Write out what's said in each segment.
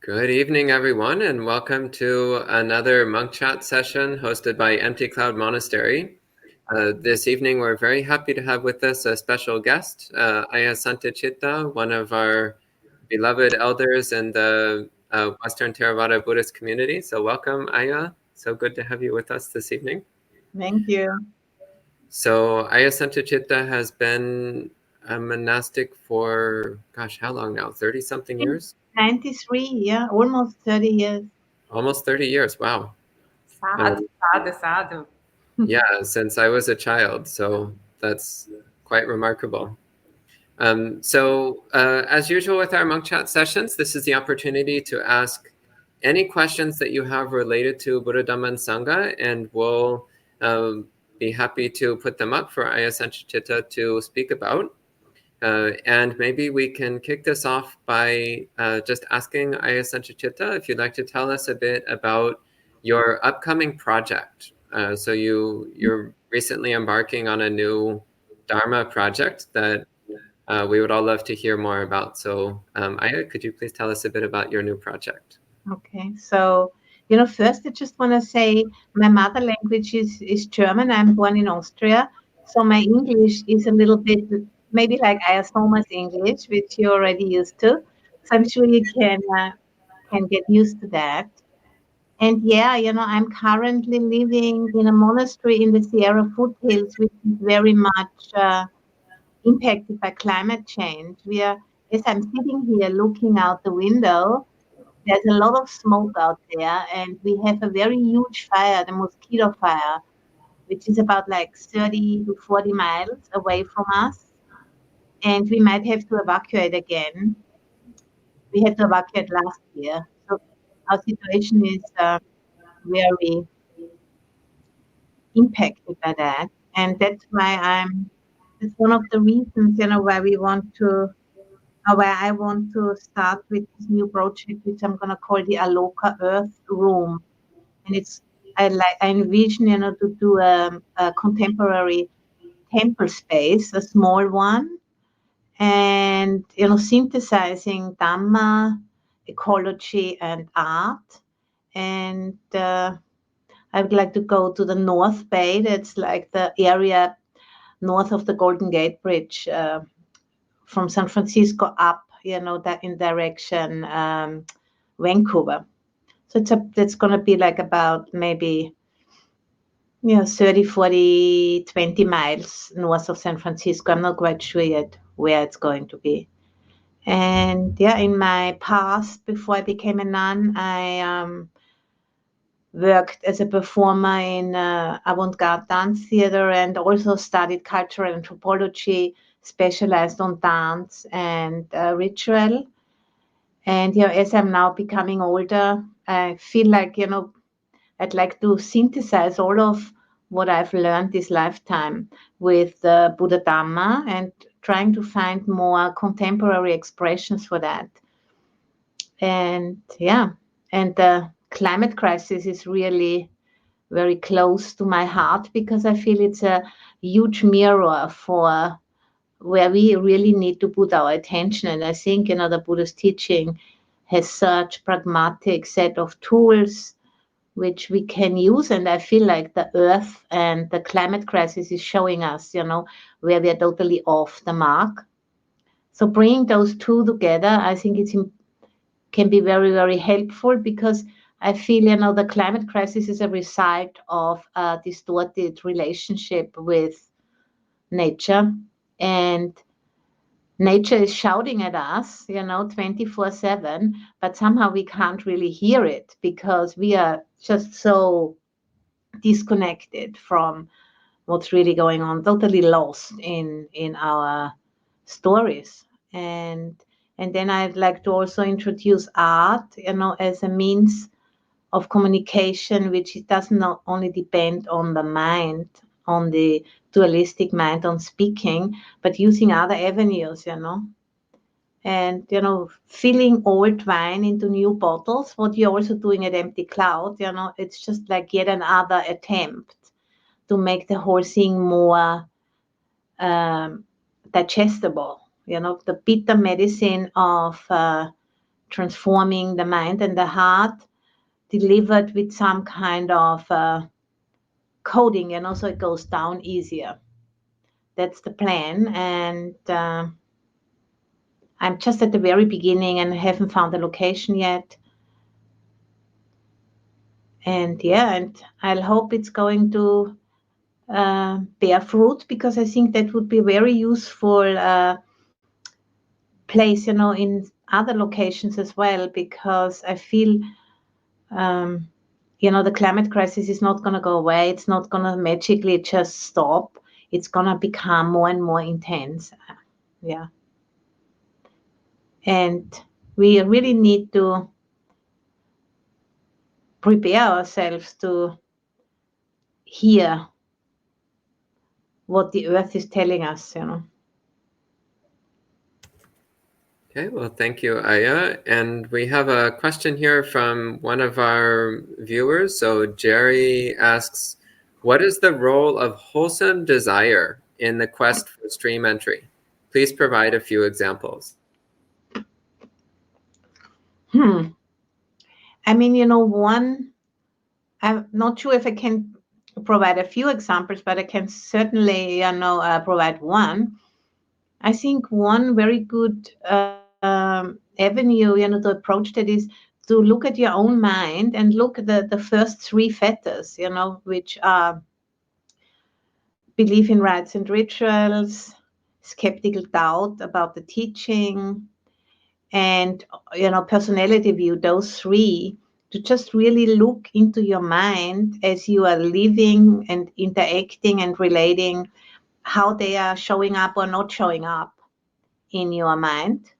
Good evening, everyone, and welcome to another Monk Chat session hosted by Empty Cloud Monastery. This evening, we're very happy to have with us a special guest, Ayya Santacitta, one of our beloved elders in the Western Theravada Buddhist community. So welcome, Ayya. So good to have you with us this evening. Thank you. So Ayya Santacitta has been a monastic for, gosh, how long now? 30-something years? 93, yeah, almost 30 years. Almost 30 years, wow. Sadhu. Yeah, since I was a child, so that's quite remarkable. As usual with our Monk Chat sessions, this is the opportunity to ask any questions that you have related to Buddha, Dhamma, and Sangha, and we'll be happy to put them up for Ayya Santacitta to speak about. And maybe we can kick this off by just asking Ayya Santacitta if you'd like to tell us a bit about your upcoming project. So you're recently embarking on a new Dharma project that we would all love to hear more about. So Ayya, could you please tell us a bit about your new project? Okay, so, first I just want to say my mother language is German. I'm born in Austria. So my English is a little bit maybe like Ayya Soma's English, which you're already used to. So I'm sure you can get used to that. And yeah, I'm currently living in a monastery in the Sierra foothills, which is very much impacted by climate change. As I'm sitting here looking out the window, there's a lot of smoke out there, and we have a very huge fire, the mosquito fire, which is about like 30 to 40 miles away from us. And we might have to evacuate again. We had to evacuate last year. So our situation is very impacted by that. And that's it's one of the reasons, why we want to, or why I want to start with this new project, which I'm going to call the Aloka Earth Room. And I envision, to do a contemporary temple space, a small one, and, synthesizing Dhamma, ecology, and art. And I would like to go to the North Bay. That's like the area north of the Golden Gate Bridge, from San Francisco up, that in direction Vancouver. So that's going to be like about maybe 30, 40, 20 miles north of San Francisco. I'm not quite sure yet where it's going to be. And yeah, in my past, before I became a nun, I worked as a performer in avant-garde dance theater and also studied cultural anthropology, specialized on dance and ritual. And as I'm now becoming older, I feel like, I'd like to synthesize all of what I've learned this lifetime with Buddha Dhamma and trying to find more contemporary expressions for that. And the climate crisis is really very close to my heart because I feel it's a huge mirror for where we really need to put our attention. And I think, the Buddhist teaching has such pragmatic set of tools which we can use. And I feel like the earth and the climate crisis is showing us, where we are totally off the mark. So bringing those two together, I think can be very, very helpful because I feel, the climate crisis is a result of a distorted relationship with nature. And nature is shouting at us, 24/7, but somehow we can't really hear it because we are just so disconnected from what's really going on, totally lost in our stories. And then I'd like to also introduce art, as a means of communication, which does not only depend on the mind, on the dualistic mind, on speaking, but using other avenues, and, filling old wine into new bottles, what you're also doing at Empty Cloud, it's just like yet another attempt to make the whole thing more digestible. The bitter medicine of transforming the mind and the heart, delivered with some kind of coding, so it goes down easier. That's the plan. And I'm just at the very beginning and haven't found a location yet. And I'll hope it's going to bear fruit, because I think that would be a very useful place, in other locations as well, because I feel, the climate crisis is not going to go away. It's not going to magically just stop. It's going to become more and more intense. Yeah. And we really need to prepare ourselves to hear what the earth is telling us, Okay, well, thank you, Ayya. And we have a question here from one of our viewers. So Jerry asks, what is the role of wholesome desire in the quest for stream entry? Please provide a few examples. I mean, one, I'm not sure if I can provide a few examples, but I can certainly, provide one. I think one very good avenue, to approach that is to look at your own mind and look at the first three fetters, which are belief in rites and rituals, skeptical doubt about the teaching, and, personality view, those three, to just really look into your mind as you are living and interacting and relating, how they are showing up or not showing up in your mind.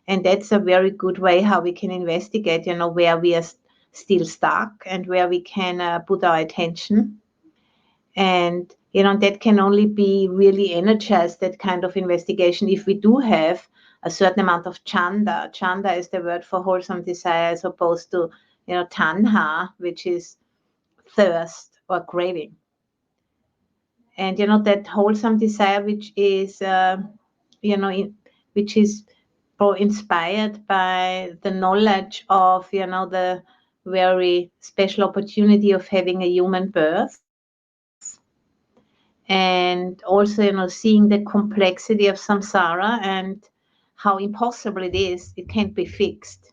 And that's a very good way how we can investigate, where we are still stuck and where we can put our attention. And, that can only be really energized, that kind of investigation, if we do have a certain amount of chanda. Chanda is the word for wholesome desire, as opposed to, tanha, which is thirst or craving. And, that wholesome desire, which is, which is inspired by the knowledge of, the very special opportunity of having a human birth. And also, seeing the complexity of samsara and how impossible it is. It can't be fixed,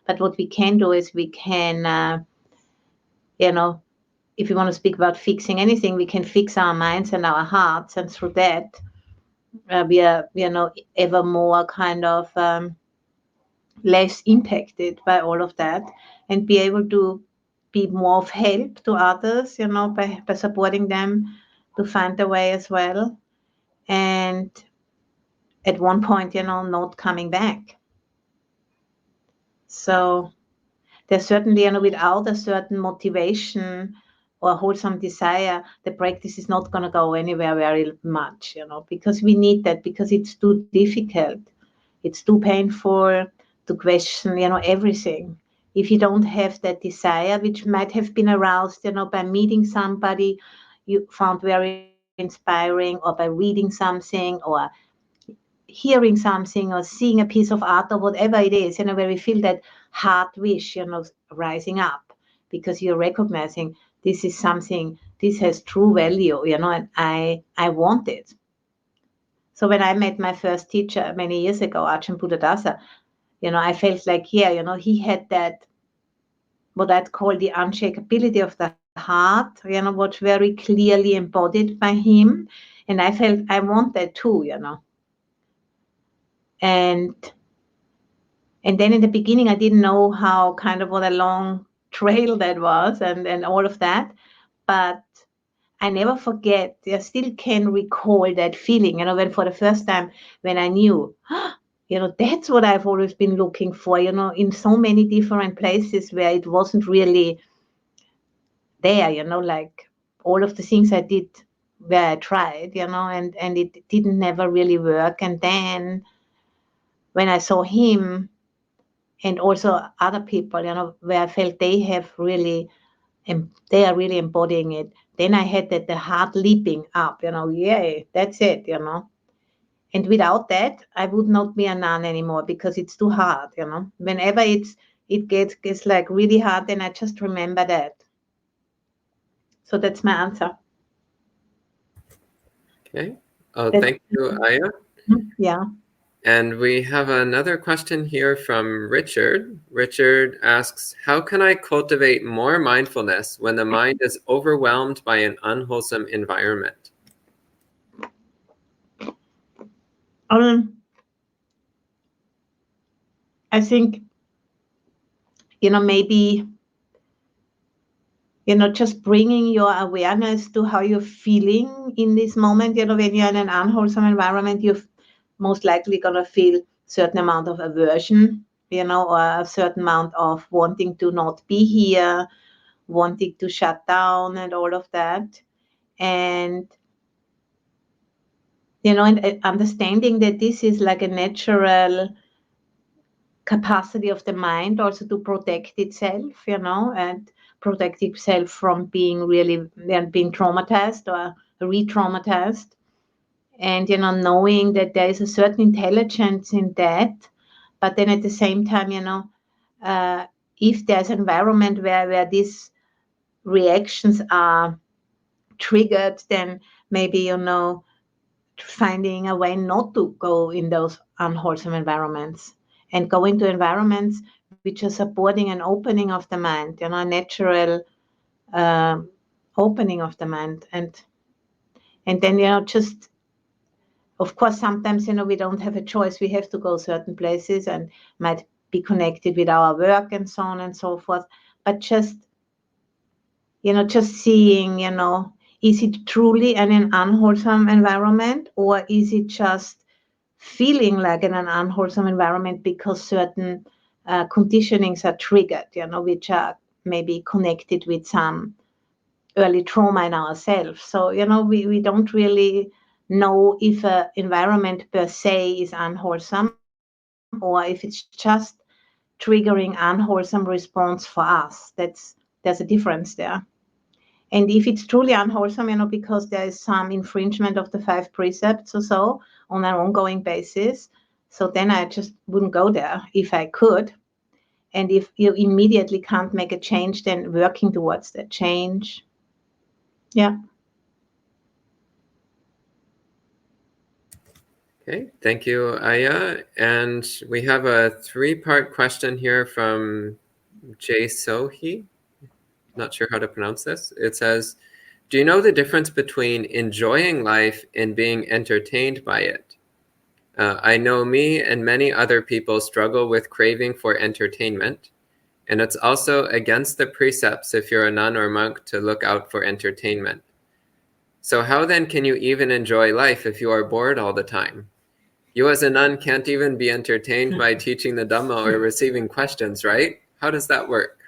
But what we can do is we can, if we want to speak about fixing anything, we can fix our minds and our hearts. And through that, we are, ever more kind of less impacted by all of that, and be able to be more of help to others, by supporting them to find their way as well. And at one point, not coming back. So there's certainly, without a certain motivation or wholesome desire, the practice is not going to go anywhere very much, because we need that, because it's too difficult. It's too painful to question, everything. If you don't have that desire, which might have been aroused, by meeting somebody you found very inspiring, or by reading something, or hearing something, or seeing a piece of art, or whatever it is, where we feel that heart wish, rising up, because you're recognizing this is something, this has true value, and I want it. So when I met my first teacher many years ago, Ajahn Buddhadasa, I felt like, he had that, what I'd call the unshakability of the heart, was very clearly embodied by him. And I felt I want that too, And then in the beginning, I didn't know how kind of what a long trail that was, and all of that. But I never forget, I still can recall that feeling, when for the first time, when I knew, that's what I've always been looking for, in so many different places where it wasn't really there, like all of the things I did where I tried, and it didn't never really work. And then when I saw him and also other people, where I felt they are really embodying it, then I had that the heart leaping up, yay, that's it, And without that, I would not be a nun anymore because it's too hard, Whenever it gets like really hard, then I just remember that. So that's my answer. Okay. Oh, thank you, Ayya. Yeah. And we have another question here from Richard. Richard asks, how can I cultivate more mindfulness when the mind is overwhelmed by an unwholesome environment? I think, maybe, just bringing your awareness to how you're feeling in this moment. When you're in an unwholesome environment, you're most likely going to feel certain amount of aversion, or a certain amount of wanting to not be here, wanting to shut down and all of that. And, and understanding that this is like a natural capacity of the mind also to protect itself, and protect itself from being being traumatized or re-traumatized. And, knowing that there is a certain intelligence in that, but then at the same time, if there's an environment where these reactions are triggered, then maybe, finding a way not to go in those unwholesome environments and go into environments which are supporting an opening of the mind, a natural opening of the mind. And then, just, of course, sometimes, we don't have a choice. We have to go certain places and might be connected with our work and so on and so forth. But just seeing, is it truly an unwholesome environment, or is it just feeling like in an unwholesome environment because certain conditionings are triggered, which are maybe connected with some early trauma in ourselves. So, we don't really know if an environment per se is unwholesome or if it's just triggering unwholesome response for us. There's a difference there. And if it's truly unwholesome, because there is some infringement of the 5 precepts or so on an ongoing basis, so then I just wouldn't go there if I could. And if you immediately can't make a change, then working towards that change. Yeah. Okay, thank you, Ayya. And we have a 3-part question here from Jay Sohi. Not sure how to pronounce this. It says, do you know the difference between enjoying life and being entertained by it? I know me and many other people struggle with craving for entertainment, and it's also against the precepts if you're a nun or monk to look out for entertainment. So how then can you even enjoy life if you are bored all the time? You as a nun can't even be entertained by teaching the Dhamma or receiving questions, right? How does that work?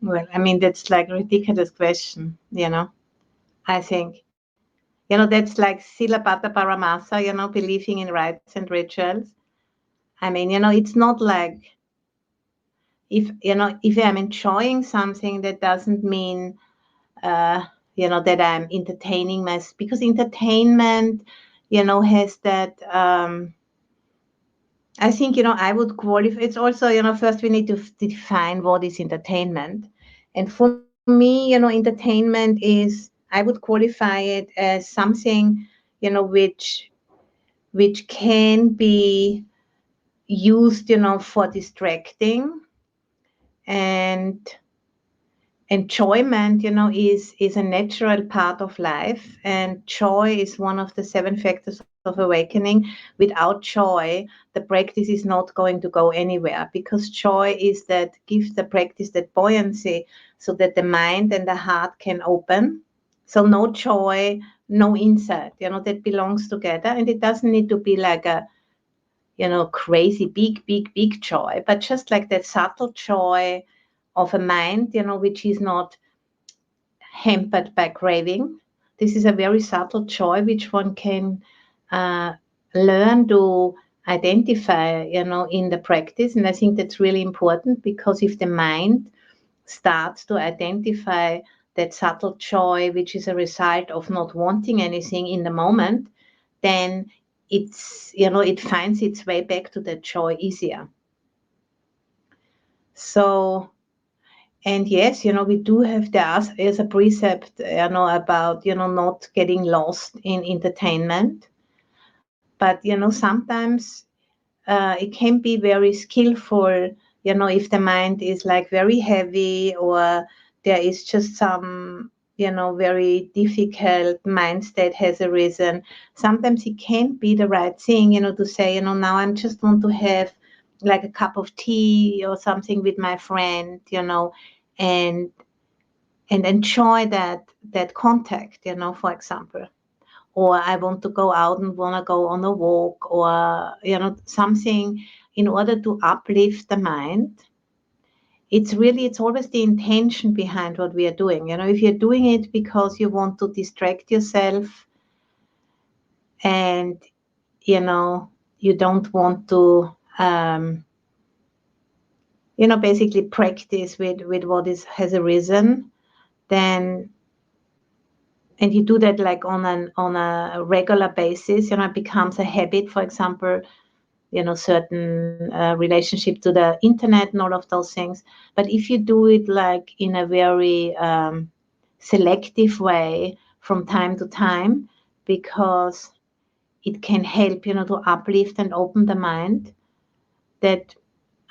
Well, that's like a ridiculous question, I think. That's like Silapata Paramasa, believing in rites and rituals. It's not like if I'm enjoying something, that doesn't mean, that I'm entertaining myself, because entertainment, has that, I think, I would qualify. It's also, first we need to define what is entertainment. And for me, entertainment is, I would qualify it as something, which can be used, for distracting. And enjoyment, is a natural part of life. And joy is one of the 7 factors of awakening. Without joy, the practice is not going to go anywhere, because joy is that gives the practice that buoyancy so that the mind and the heart can open. So no joy, no insight, that belongs together. And it doesn't need to be like a, crazy, big joy, but just like that subtle joy of a mind, which is not hampered by craving. This is a very subtle joy which one can learn to identify, in the practice. And I think that's really important, because if the mind starts to identify that subtle joy, which is a result of not wanting anything in the moment, then it finds its way back to that joy easier. So, and yes, we do have that as a precept, about, not getting lost in entertainment. But, sometimes it can be very skillful, if the mind is like very heavy, or there is just some, very difficult mind state has arisen. Sometimes it can be the right thing, to say, now I just want to have like a cup of tea or something with my friend, and enjoy that contact, for example. Or I want to go out and want to go on a walk, or, something in order to uplift the mind. It's always the intention behind what we are doing. If you're doing it because you want to distract yourself, and, you don't want to, basically practice with what has arisen, then, and you do that like on a regular basis, it becomes a habit. For example, certain relationship to the internet and all of those things. But if you do it like in a very selective way from time to time, because it can help, to uplift and open the mind, that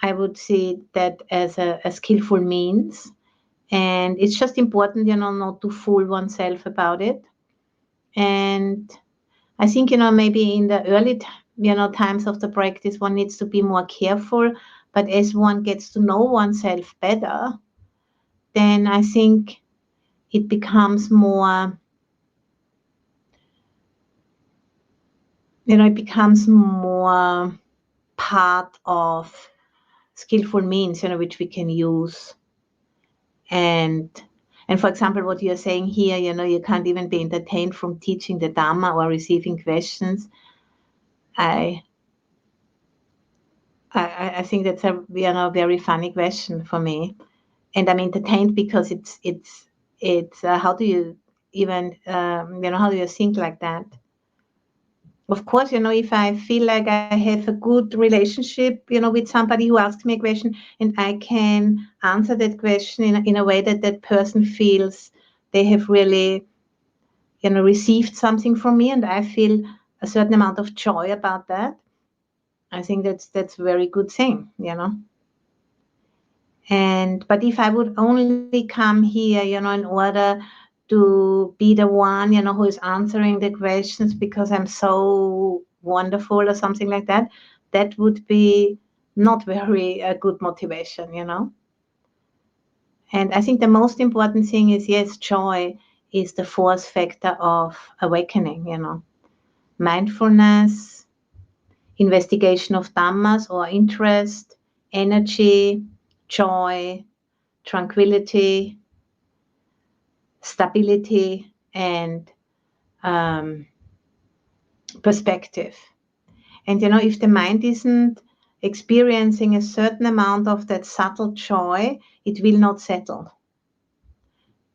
I would see that as a skillful means. And it's just important, not to fool oneself about it. And I think, maybe in the early, times of the practice, one needs to be more careful. But as one gets to know oneself better, then I think it becomes more, part of skillful means, which we can use. And for example, what you're saying here, you can't even be entertained from teaching the Dhamma or receiving questions. I think that's a very funny question for me, and I'm entertained because it's how do you even how do you think like that? Of course, if I feel like I have a good relationship, with somebody who asks me a question, and I can answer that question in a way that that person feels they have really, received something from me, and I feel a certain amount of joy about that. I think that's a very good thing, But if I would only come here, in order to be the one, who is answering the questions because I'm so wonderful or something like that, that would be not very good motivation, And I think the most important thing is, yes, joy is the force factor of awakening, Mindfulness, investigation of dhammas or interest, energy, joy, tranquility, stability, and perspective. And, if the mind isn't experiencing a certain amount of that subtle joy, it will not settle.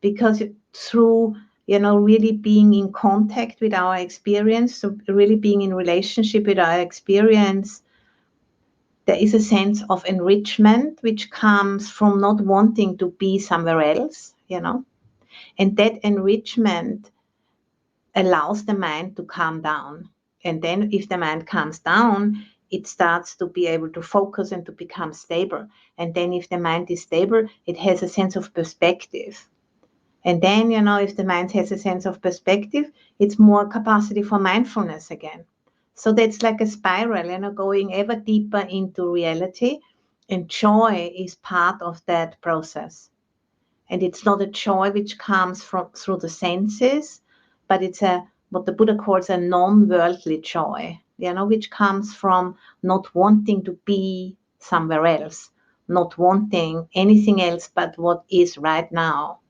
Because through, really being in contact with our experience, so really being in relationship with our experience, there is a sense of enrichment which comes from not wanting to be somewhere else, And that enrichment allows the mind to calm down. And then if the mind calms down, it starts to be able to focus and to become stable. And then if the mind is stable, it has a sense of perspective. And then, if the mind has a sense of perspective, it's more capacity for mindfulness again. So that's like a spiral, going ever deeper into reality. And joy is part of that process. And it's not a joy which comes through the senses, but it's what the Buddha calls a non-worldly joy, which comes from not wanting to be somewhere else, not wanting anything else but what is right now.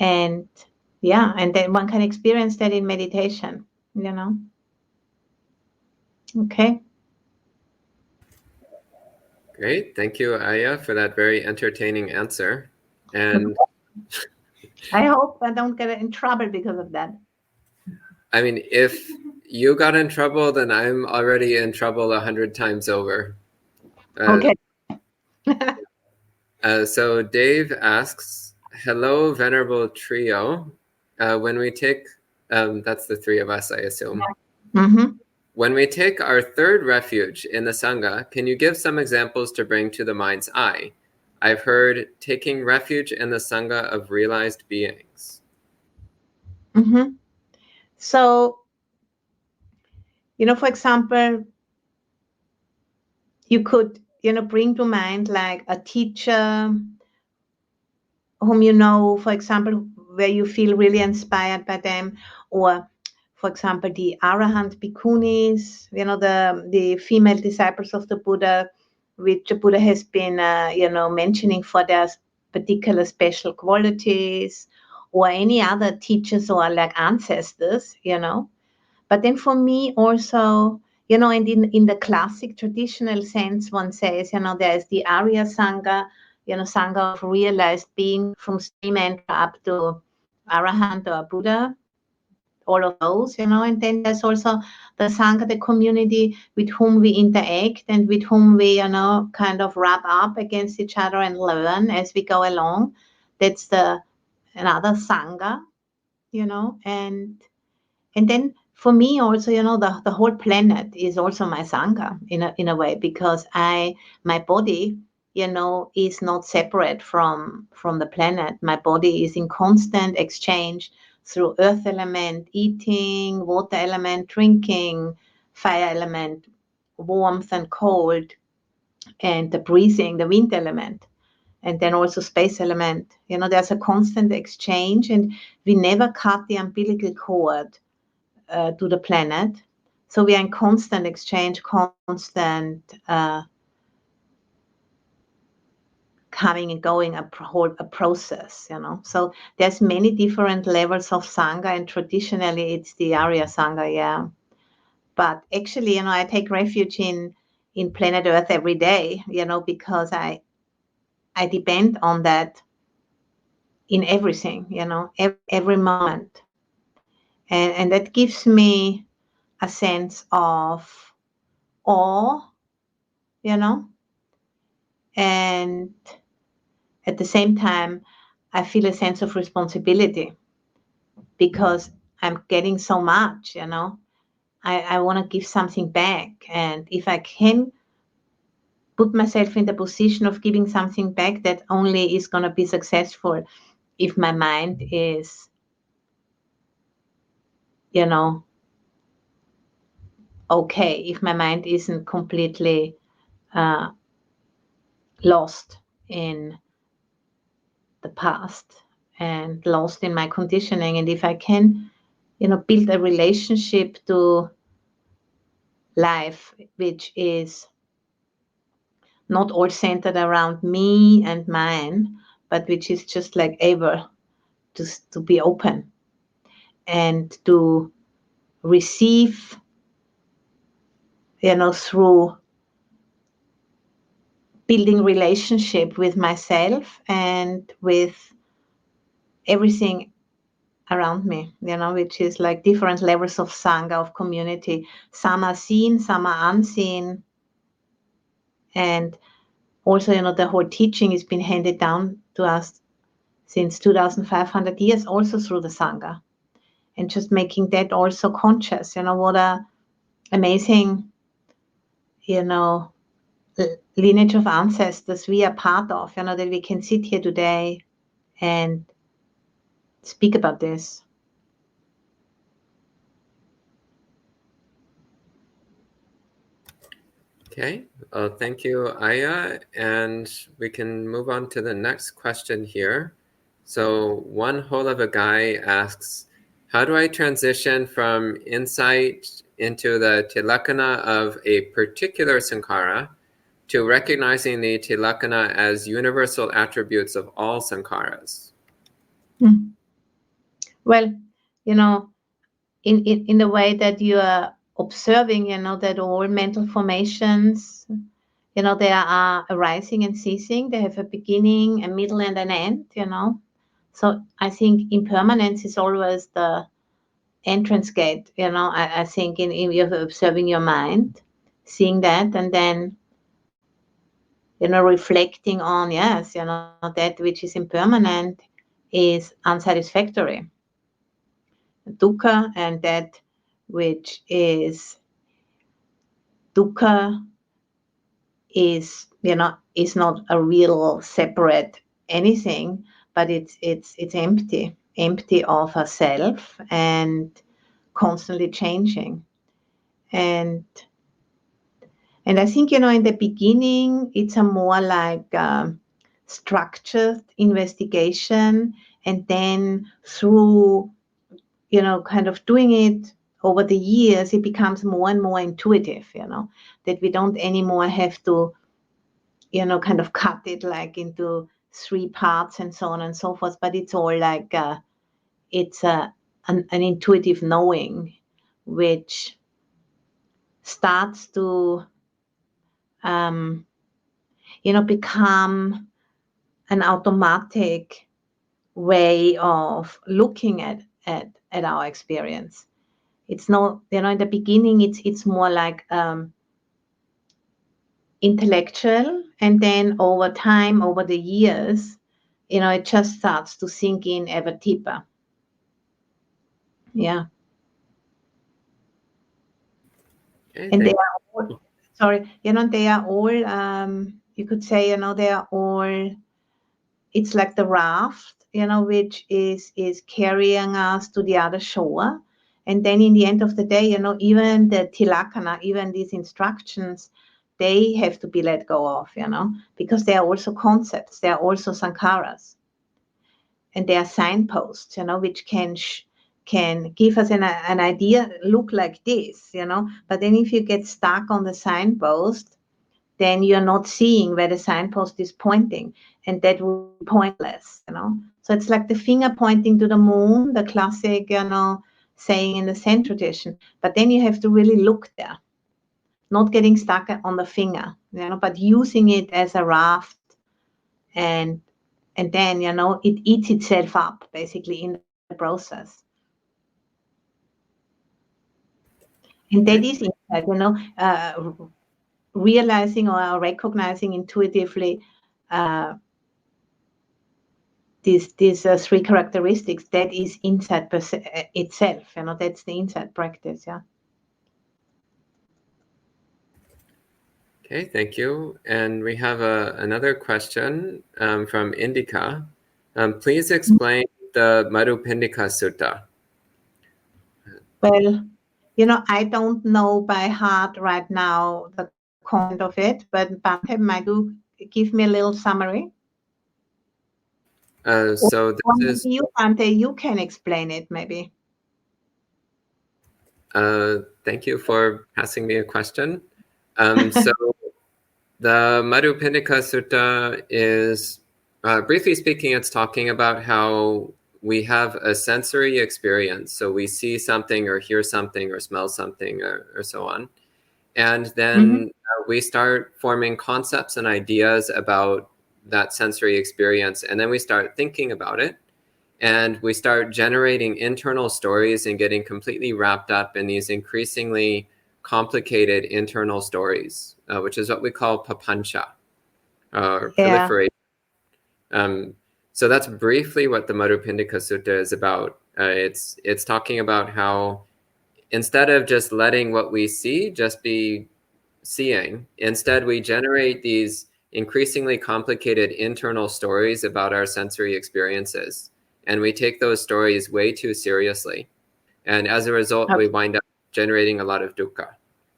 And and then one can experience that in meditation, Okay. Great. Thank you, Ayya, for that very entertaining answer. And I hope I don't get in trouble because of that. I mean, if you got in trouble, then I'm already in trouble 100 times over. Okay. So Dave asks, hello, Venerable Trio. When we take, that's the three of us, I assume. Mm-hmm. When we take our third refuge in the Sangha, can you give some examples to bring to the mind's eye? I've heard taking refuge in the Sangha of realized beings. Mm-hmm. So, for example, you could, bring to mind like a teacher whom you know, for example, where you feel really inspired by them, or for example, the Arahant Bhikkhunis, the female disciples of the Buddha, which the Buddha has been, mentioning for their particular special qualities, or any other teachers or like ancestors, But then for me also, and in the classic traditional sense, one says, there is the Arya Sangha, Sangha of realized being from Sri Mantra up to Arahant or Buddha, all of those, and then there's also the Sangha, the community with whom we interact and with whom we, kind of rub up against each other and learn as we go along. That's another Sangha, and then for me also, the whole planet is also my Sangha in a way, because my body, is not separate from the planet. My body is in constant exchange through earth element, eating, water element, drinking, fire element, warmth and cold, and the breathing, the wind element, and then also space element. There's a constant exchange, and we never cut the umbilical cord to the planet. So we are in constant exchange, constant coming and going, a process, So there's many different levels of Sangha, and traditionally it's the Arya Sangha, yeah. But actually, I take refuge in planet Earth every day, because I depend on that in everything, every moment. And that gives me a sense of awe, and at the same time, I feel a sense of responsibility because I'm getting so much, I want to give something back. And if I can put myself in the position of giving something back, that only is going to be successful if my mind is, okay, if my mind isn't completely lost in the past and lost in my conditioning. And if I can, build a relationship to life, which is not all centered around me and mine, but which is just like able to be open and to receive, through building relationship with myself and with everything around me, which is like different levels of Sangha, of community. Some are seen, some are unseen. And also, the whole teaching has been handed down to us since 2,500 years, also through the Sangha. And just making that also conscious, what a amazing, lineage of ancestors we are part of, that we can sit here today and speak about this. Okay, thank you, Ayya. And we can move on to the next question here. So one whole of a guy asks, how do I transition from insight into the tilakkhana of a particular sankhara to recognizing the tilakkhana as universal attributes of all sankharas? Well, in the way that you are observing, that all mental formations, they are arising and ceasing. They have a beginning, a middle, and an end, So I think impermanence is always the entrance gate, I think in you're observing your mind, seeing that, and then, reflecting on, yes, that which is impermanent is unsatisfactory, dukkha, and that which is dukkha is, is not a real separate anything, but it's empty of a self and constantly changing. And I think, in the beginning, it's a more like structured investigation. And then through, kind of doing it over the years, it becomes more and more intuitive, that we don't anymore have to, kind of cut it like into 3 parts and so on and so forth. But it's all like, it's an intuitive knowing, which starts to become an automatic way of looking at our experience. It's not, in the beginning, it's more like intellectual, and then over time, over the years, it just starts to sink in ever deeper. Yeah. Okay, And they are all, sorry, they are all, you could say, they are all, it's like the raft, which is carrying us to the other shore. And then in the end of the day, even the tilakana, even these instructions, they have to be let go of, because they are also concepts, they are also sankharas. And they are signposts, which can give us an idea, look like this, but then if you get stuck on the signpost, then you're not seeing where the signpost is pointing, and that will be pointless, So it's like the finger pointing to the moon, the classic, saying in the Zen tradition. But then you have to really look there, not getting stuck on the finger, but using it as a raft, and then, it eats itself up basically in the process. And that is insight, realizing or recognizing intuitively these 3 characteristics, that is insight itself, that's the insight practice. Yeah. Okay, thank you. And we have another question from Indika. Please explain the Madhupindika Sutta. Well, I don't know by heart right now the content of it, but Bante, might you give me a little summary? So this is you, Bante, you can explain it maybe. Thank you for passing me a question. So the Madhupindika Sutta is, briefly speaking, it's talking about how we have a sensory experience. So we see something or hear something or smell something or so on. And then we start forming concepts and ideas about that sensory experience. And then we start thinking about it. And we start generating internal stories and getting completely wrapped up in these increasingly complicated internal stories, which is what we call papancha, or proliferation. So that's briefly what the Madhupindika Sutta is about. It's talking about how instead of just letting what we see just be seeing, instead we generate these increasingly complicated internal stories about our sensory experiences. And we take those stories way too seriously. And as a result, we wind up generating a lot of dukkha.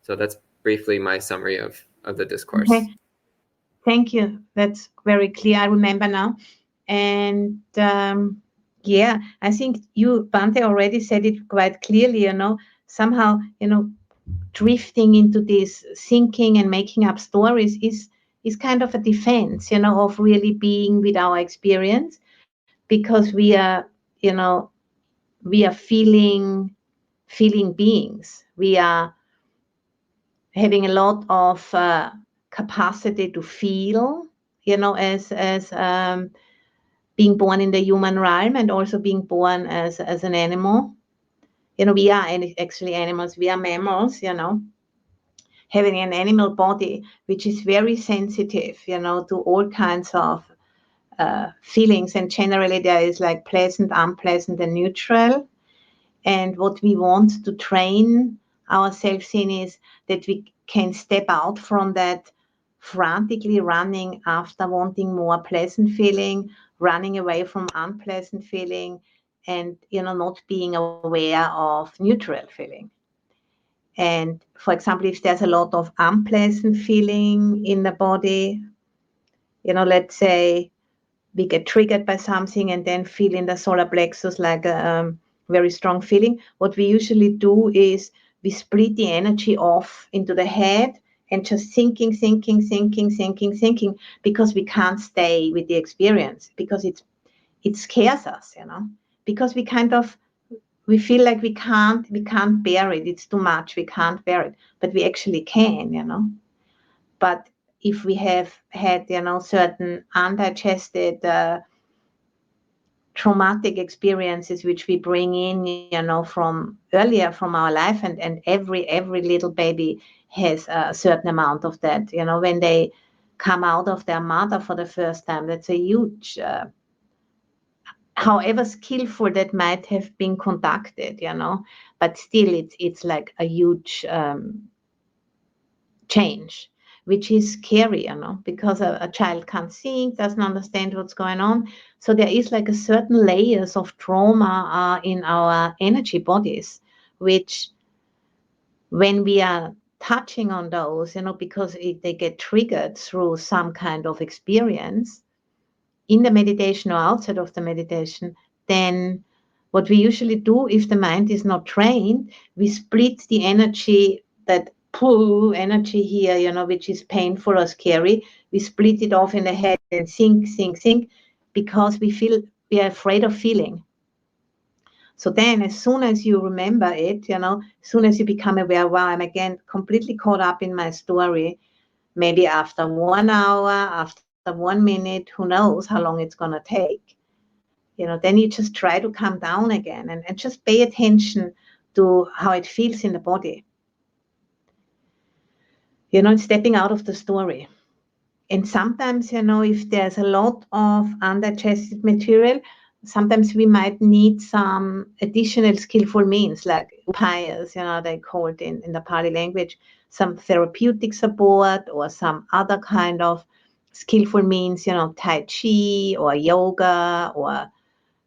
So that's briefly my summary of the discourse. Okay. Thank you. That's very clear. I remember now. And yeah, I think you, Bante, already said it quite clearly, somehow, drifting into this thinking and making up stories is kind of a defense, of really being with our experience, because we are feeling beings. We are having a lot of capacity to feel, as being born in the human realm, and also being born as an animal. we are actually animals, we are mammals, having an animal body, which is very sensitive, to all kinds of feelings. And generally there is like pleasant, unpleasant, and neutral. And what we want to train ourselves in is that we can step out from that frantically running after wanting more pleasant feeling, running away from unpleasant feeling, and not being aware of neutral feeling. And for example, if there's a lot of unpleasant feeling in the body, let's say we get triggered by something and then feel in the solar plexus like a very strong feeling. What we usually do is we split the energy off into the head and just thinking, because we can't stay with the experience, because it scares us, because we feel like we can't bear it. It's too much. We can't bear it, but we actually can. But if we have had, certain undigested traumatic experiences which we bring in, from earlier from our life, and every little baby has a certain amount of that. When they come out of their mother for the first time, that's a huge, however skillful that might have been conducted, but still it's like a huge change, which is scary, because a child can't think, doesn't understand what's going on. So there is like a certain layers of trauma in our energy bodies, which when we are touching on those, because they get triggered through some kind of experience in the meditation or outside of the meditation, then what we usually do, if the mind is not trained, we split the energy, that pull energy here, which is painful or scary, we split it off in the head and think, because we are afraid of feeling. So then as soon as you remember it, as soon as you become aware, wow, I'm again completely caught up in my story, maybe after 1 hour, after 1 minute, who knows how long it's going to take, then you just try to calm down again and just pay attention to how it feels in the body. Stepping out of the story. And sometimes, if there's a lot of undigested material, sometimes we might need some additional skillful means, like upayas, they call it in the Pali language, some therapeutic support or some other kind of skillful means, Tai Chi or yoga, or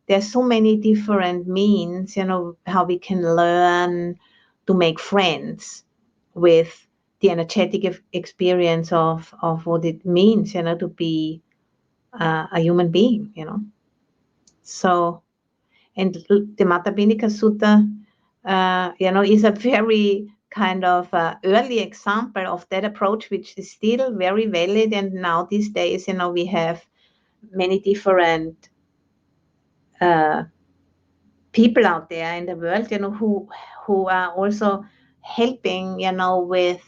there's so many different means, how we can learn to make friends with the energetic experience of what it means, to be a human being, So, and the Matabhinika Sutta, is a very kind of early example of that approach, which is still very valid. And now these days, we have many different people out there in the world, who are also helping, with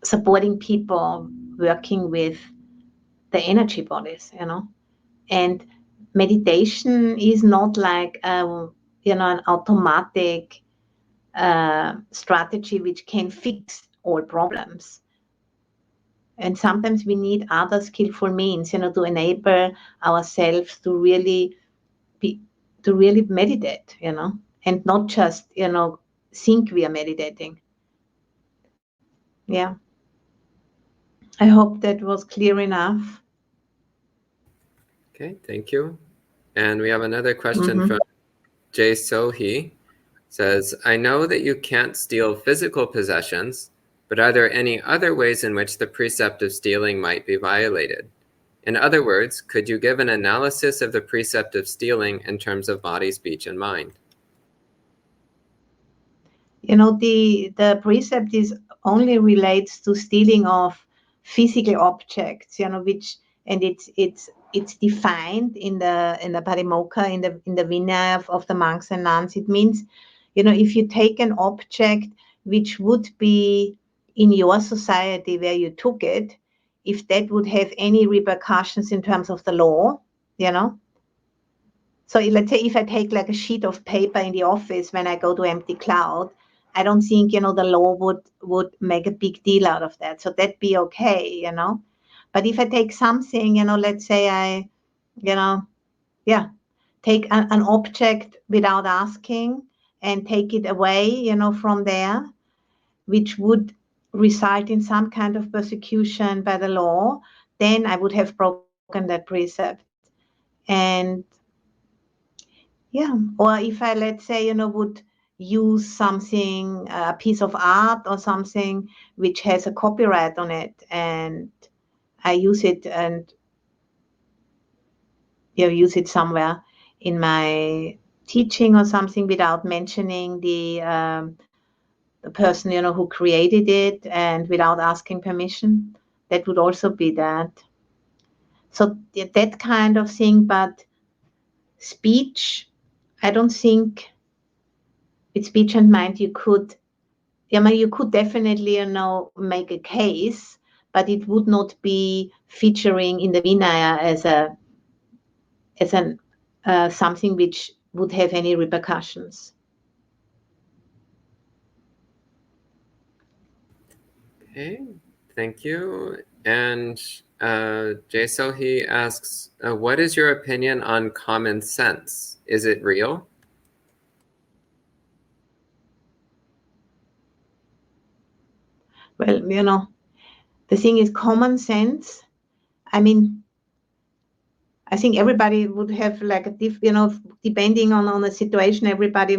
supporting people working with the energy bodies, and meditation is not like, an automatic strategy which can fix all problems. And sometimes we need other skillful means, to enable ourselves to really meditate, and not just, think we are meditating. Yeah. I hope that was clear enough. Okay, thank you. And we have another question from Jay Sohi. Says, I know that you can't steal physical possessions, but are there any other ways in which the precept of stealing might be violated? In other words, could you give an analysis of the precept of stealing in terms of body, speech, and mind? The precept is only relates to stealing of physical objects, which, and it's defined in the Parimokkha, in the Vinaya of the monks and nuns. It means, if you take an object which would be in your society where you took it, if that would have any repercussions in terms of the law, So let's say if I take like a sheet of paper in the office when I go to empty cloud, I don't think, the law would make a big deal out of that. So that'd be okay, But if I take something, let's say I, take an object without asking and take it away, from there, which would result in some kind of persecution by the law, then I would have broken that precept. And or if I, let's say, would use something, a piece of art or something which has a copyright on it, and I use it and use it somewhere in my teaching or something without mentioning the person, who created it and without asking permission, that would also be that. So that kind of thing, but speech, I don't think with speech and mind you could definitely, make a case, but it would not be featuring in the Vinaya as an something which would have any repercussions. Okay, thank you. And Jaso, he asks, what is your opinion on common sense? Is it real? Well, the thing is common sense. I mean, I think everybody would have like depending on the situation, everybody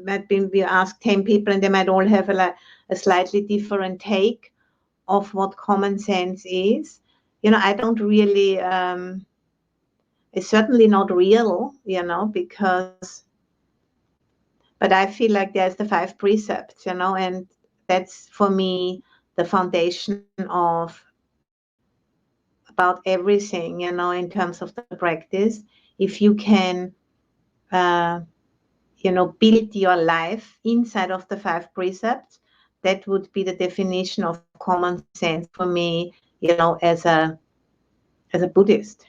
might be asked 10 people and they might all have a slightly different take of what common sense is. I don't really, it's certainly not real, because, but I feel like there's the 5 precepts, and that's for me the foundation of about everything, in terms of the practice. If you can, build your life inside of the 5 precepts, that would be the definition of common sense for me, as a Buddhist.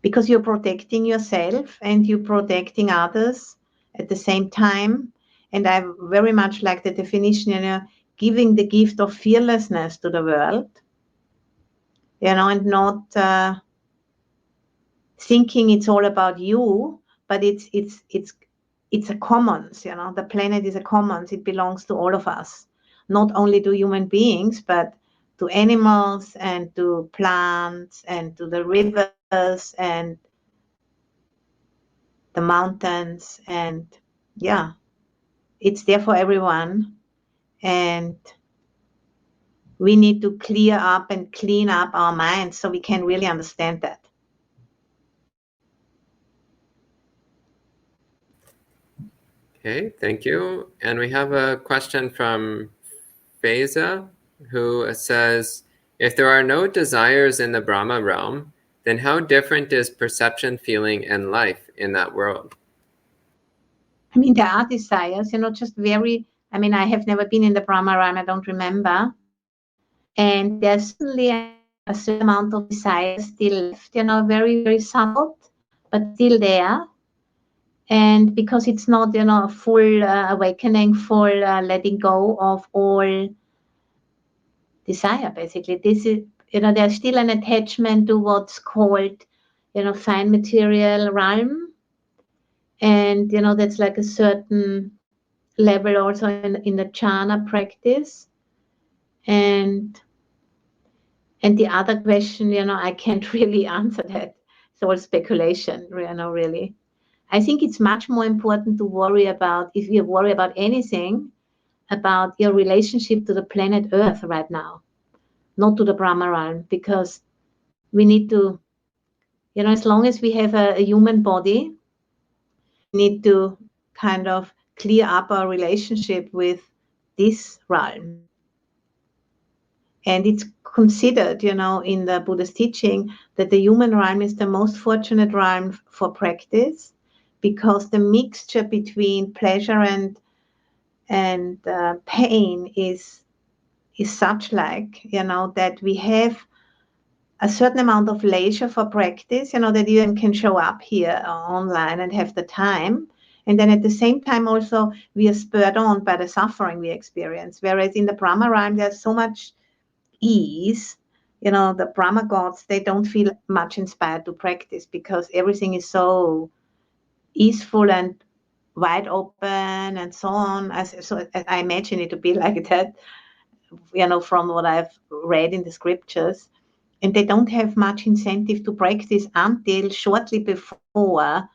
Because you're protecting yourself and you're protecting others at the same time. And I very much like the definition, giving the gift of fearlessness to the world, and not thinking it's all about you, but it's a commons, the planet is a commons. It belongs to all of us, not only to human beings, but to animals and to plants and to the rivers and the mountains, and it's there for everyone. And we need to clear up and clean up our minds so we can really understand that. Okay, thank you. And we have a question from Faiza, who says, if there are no desires in the Brahma realm, then how different is perception, feeling, and life in that world? I mean, there are desires, just very, I have never been in the Brahma realm, I don't remember. And there's certainly a certain amount of desire still left, very, very subtle, but still there. And because it's not, a full awakening, full letting go of all desire, basically. This is, there's still an attachment to what's called, fine material realm. And, that's like a certain level also in the jhana practice. And the other question, I can't really answer that. It's all speculation, really. I think it's much more important to worry about, if you worry about anything, about your relationship to the planet Earth right now, not to the Brahma realm, because we need to, as long as we have a human body, we need to kind of clear up our relationship with this realm. And it's considered, in the Buddha's teaching, that the human realm is the most fortunate realm for practice, because the mixture between pleasure and pain is such that we have a certain amount of leisure for practice, that you can show up here online and have the time. And then at the same time also we are spurred on by the suffering we experience. Whereas in the Brahma realm, there's so much ease. The Brahma gods, they don't feel much inspired to practice because everything is so easeful and wide open and so on. So I imagine it to be like that, from what I've read in the scriptures. And they don't have much incentive to practice until shortly before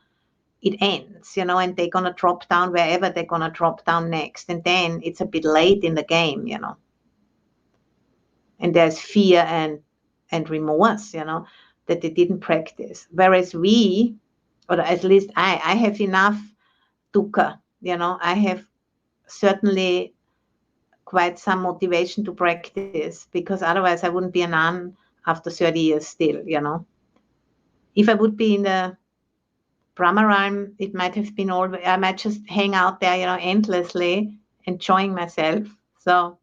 it ends, and they're going to drop down wherever they're going to drop down next. And then it's a bit late in the game, and there's fear and remorse, that they didn't practice. Whereas we, or at least I have enough dukkha, I have certainly quite some motivation to practice, because otherwise I wouldn't be a nun after 30 years still, If I would be in the Brahma realm, it might have been all, I might just hang out there, endlessly, enjoying myself. So,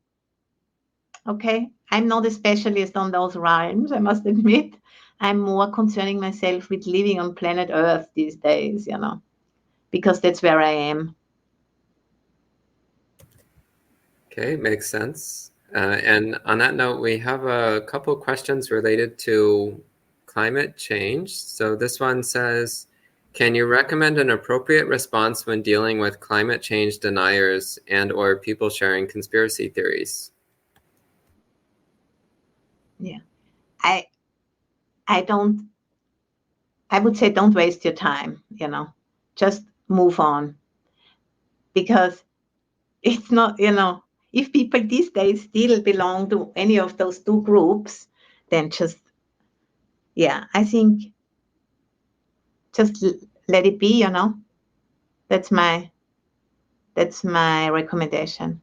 okay, I'm not a specialist on those realms, I must admit. I'm more concerning myself with living on planet Earth these days, because that's where I am. Okay, makes sense. And on that note, we have a couple questions related to climate change. So this one says, can you recommend an appropriate response when dealing with climate change deniers and or people sharing conspiracy theories? Yeah. I would say don't waste your time, just move on. Because it's not, if people these days still belong to any of those two groups, then just, I think just let it be, That's my recommendation.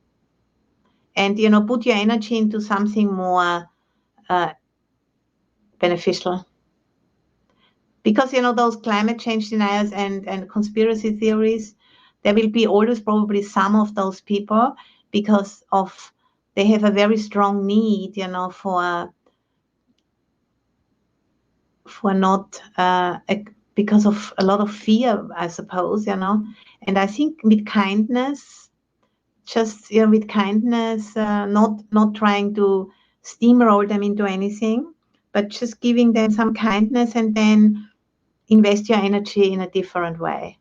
And, put your energy into something more beneficial. Because, those climate change deniers and conspiracy theories, there will be always probably some of those people because they have a very strong need, for not, because of a lot of fear, I suppose, And I think with kindness, not trying to steamroll them into anything, but just giving them some kindness and then invest your energy in a different way.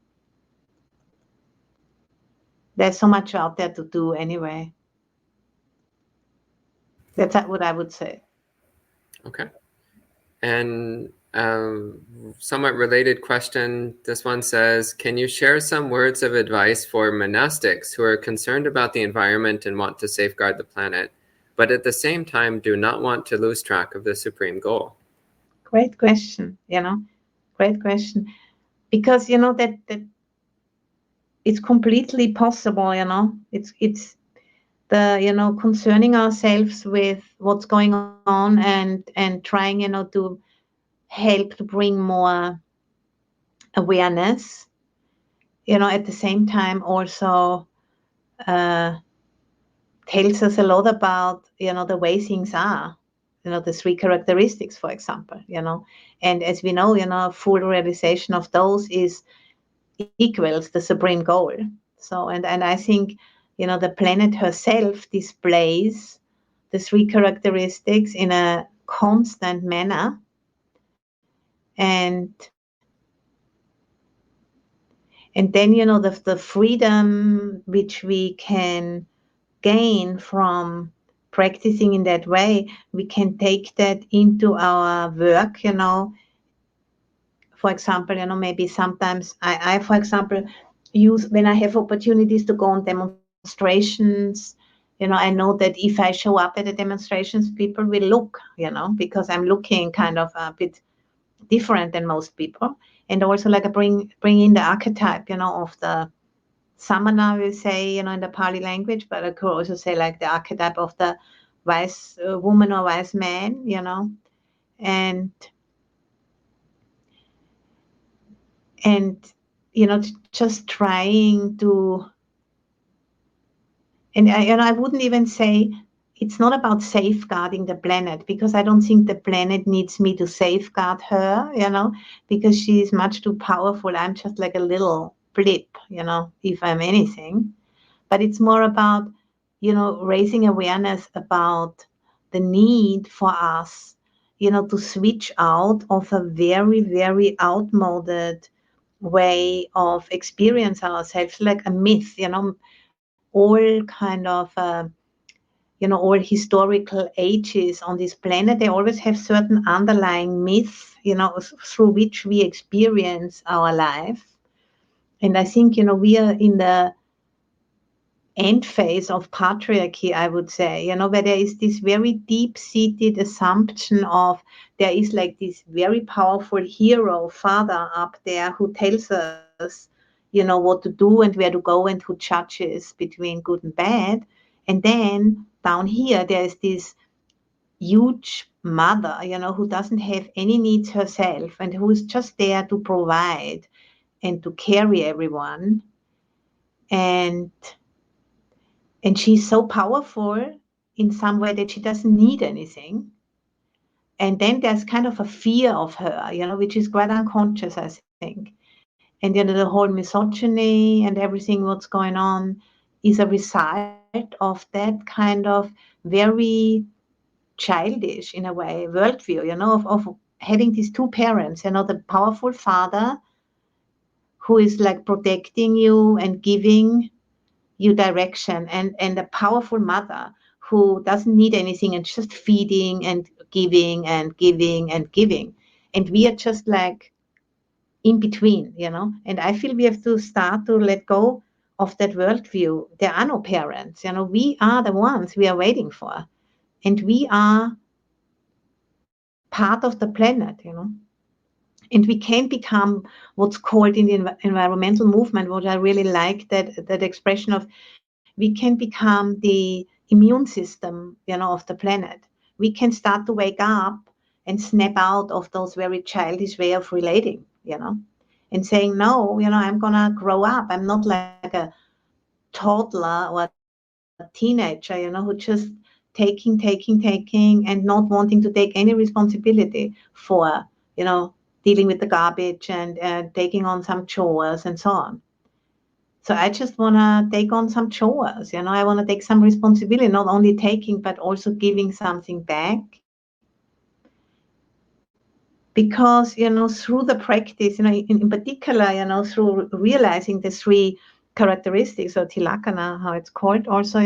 There's so much out there to do anyway. That's what I would say. Okay. And somewhat related question, this one says, can you share some words of advice for monastics who are concerned about the environment and want to safeguard the planet, but at the same time do not want to lose track of the supreme goal? Great question, great question. Because, that it's completely possible, it's the, concerning ourselves with what's going on and trying, to help to bring more awareness, at the same time also tells us a lot about, the way things are, the three characteristics, for example, and as we know, full realization of those equals the supreme goal. So, and I think, the planet herself displays the three characteristics in a constant manner. And then, the freedom which we can gain from practicing in that way, we can take that into our work, For example, maybe sometimes I, for example, use when I have opportunities to go on demonstrations, I know that if I show up at the demonstrations, people will look, because I'm looking kind of a bit different than most people. And also like I bring in the archetype, of the samana, we say, in the Pali language, but I could also say like the archetype of the wise woman or wise man, and just trying to, and I wouldn't even say, it's not about safeguarding the planet, because I don't think the planet needs me to safeguard her, because she's much too powerful. I'm just like a little blip, if I'm anything. But it's more about, raising awareness about the need for us, to switch out of a very, very outmoded way of experience ourselves, like a myth, all kind of, all historical ages on this planet, they always have certain underlying myths, through which we experience our life. And I think, we are in the end phase of patriarchy, I would say, where there is this very deep-seated assumption of there is like this very powerful hero father up there who tells us, what to do and where to go and who judges between good and bad. And then down here, there is this huge mother, who doesn't have any needs herself and who is just there to provide and to carry everyone. And she's so powerful in some way that she doesn't need anything. And then there's kind of a fear of her, which is quite unconscious, I think. And, the whole misogyny and everything what's going on is a result of that kind of very childish, in a way, worldview, of having these two parents, the powerful father who is like protecting you and giving you direction, and a powerful mother who doesn't need anything and just feeding and giving and giving and giving. And we are just like in between, and I feel we have to start to let go of that worldview. There are no parents, we are the ones we are waiting for, and we are part of the planet, and we can become what's called in the environmental movement, what I really like, that expression of, we can become the immune system, of the planet. We can start to wake up and snap out of those very childish way of relating, and saying, no, I'm gonna grow up. I'm not like a toddler or a teenager, who just taking and not wanting to take any responsibility for, dealing with the garbage and taking on some chores and so on. So I just want to take on some chores, I want to take some responsibility, not only taking, but also giving something back. Because, through the practice, in particular, through realizing the three characteristics, or tilakana, how it's called also,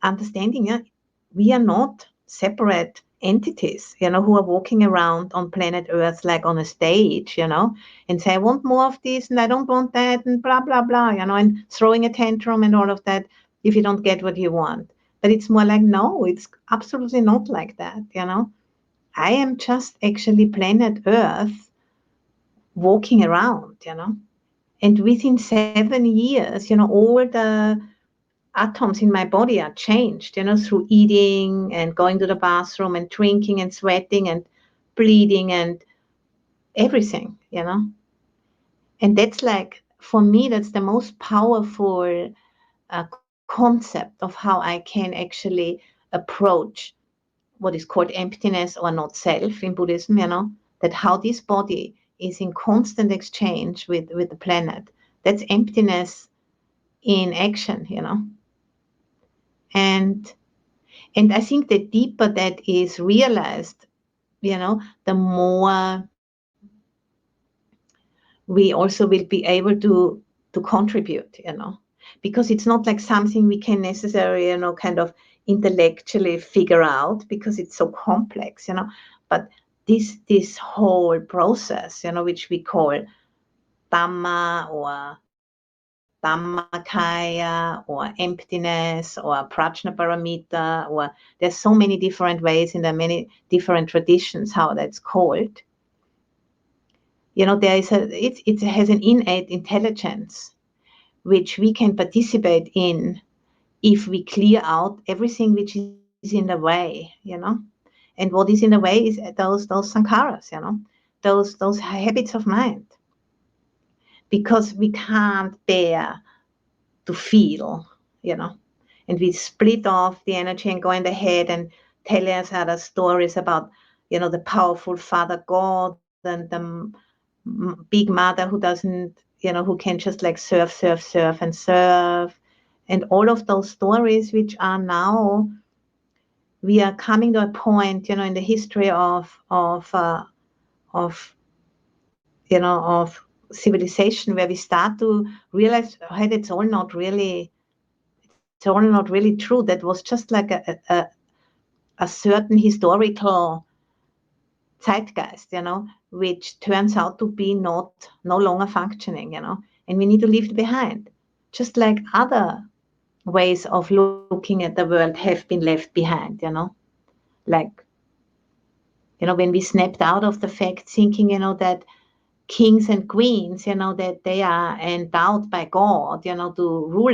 understanding, we are not separate entities, who are walking around on planet Earth like on a stage, and say, I want more of this and I don't want that and blah, blah, blah, and throwing a tantrum and all of that if you don't get what you want. But it's more like, no, it's absolutely not like that, I am just actually planet Earth walking around, and within 7 years, all the atoms in my body are changed, through eating and going to the bathroom and drinking and sweating and bleeding and everything, And that's like, for me, that's the most powerful concept of how I can actually approach what is called emptiness or not self in Buddhism, that how this body is in constant exchange with the planet. That's emptiness in action, And I think the deeper that is realized, the more we also will be able to contribute, because it's not like something we can necessarily, kind of intellectually figure out, because it's so complex, but this whole process, which we call Dhamma or Dhammakaya or emptiness or Prajnaparamita, or there's so many different ways in the many different traditions how that's called. There is it has an innate intelligence which we can participate in if we clear out everything which is in the way, And what is in the way is those sankharas, those habits of mind. Because we can't bear to feel, and we split off the energy and go in the head and tell us other stories about, the powerful Father God and the big mother who doesn't, who can just like serve, and serve. And all of those stories, which are now, we are coming to a point, in the history of civilization, where we start to realize, hey, it's all not really true. That was just like a certain historical zeitgeist, which turns out to be no longer functioning, and we need to leave it behind. Just like other ways of looking at the world have been left behind, like, when we snapped out of the fact thinking, that kings and queens, that they are endowed by God, to rule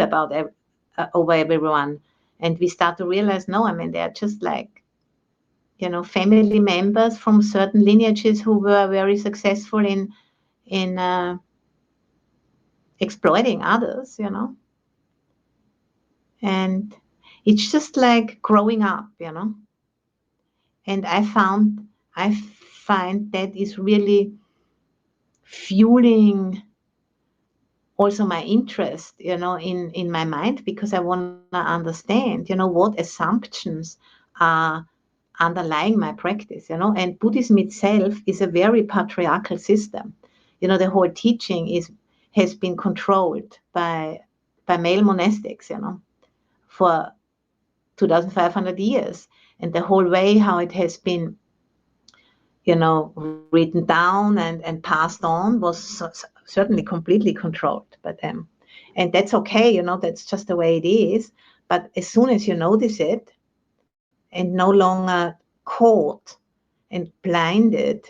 over everyone. And we start to realize, no, I mean, they're just like, family members from certain lineages who were very successful in exploiting others, And it's just like growing up, And I find that is really fueling also my interest, in my mind, because I want to understand, what assumptions are underlying my practice, And Buddhism itself is a very patriarchal system. The whole teaching has been controlled by male monastics, for 2,500 years. And the whole way how it has been, written down and passed on was certainly completely controlled by them. And that's okay, that's just the way it is. But as soon as you notice it and no longer caught and blinded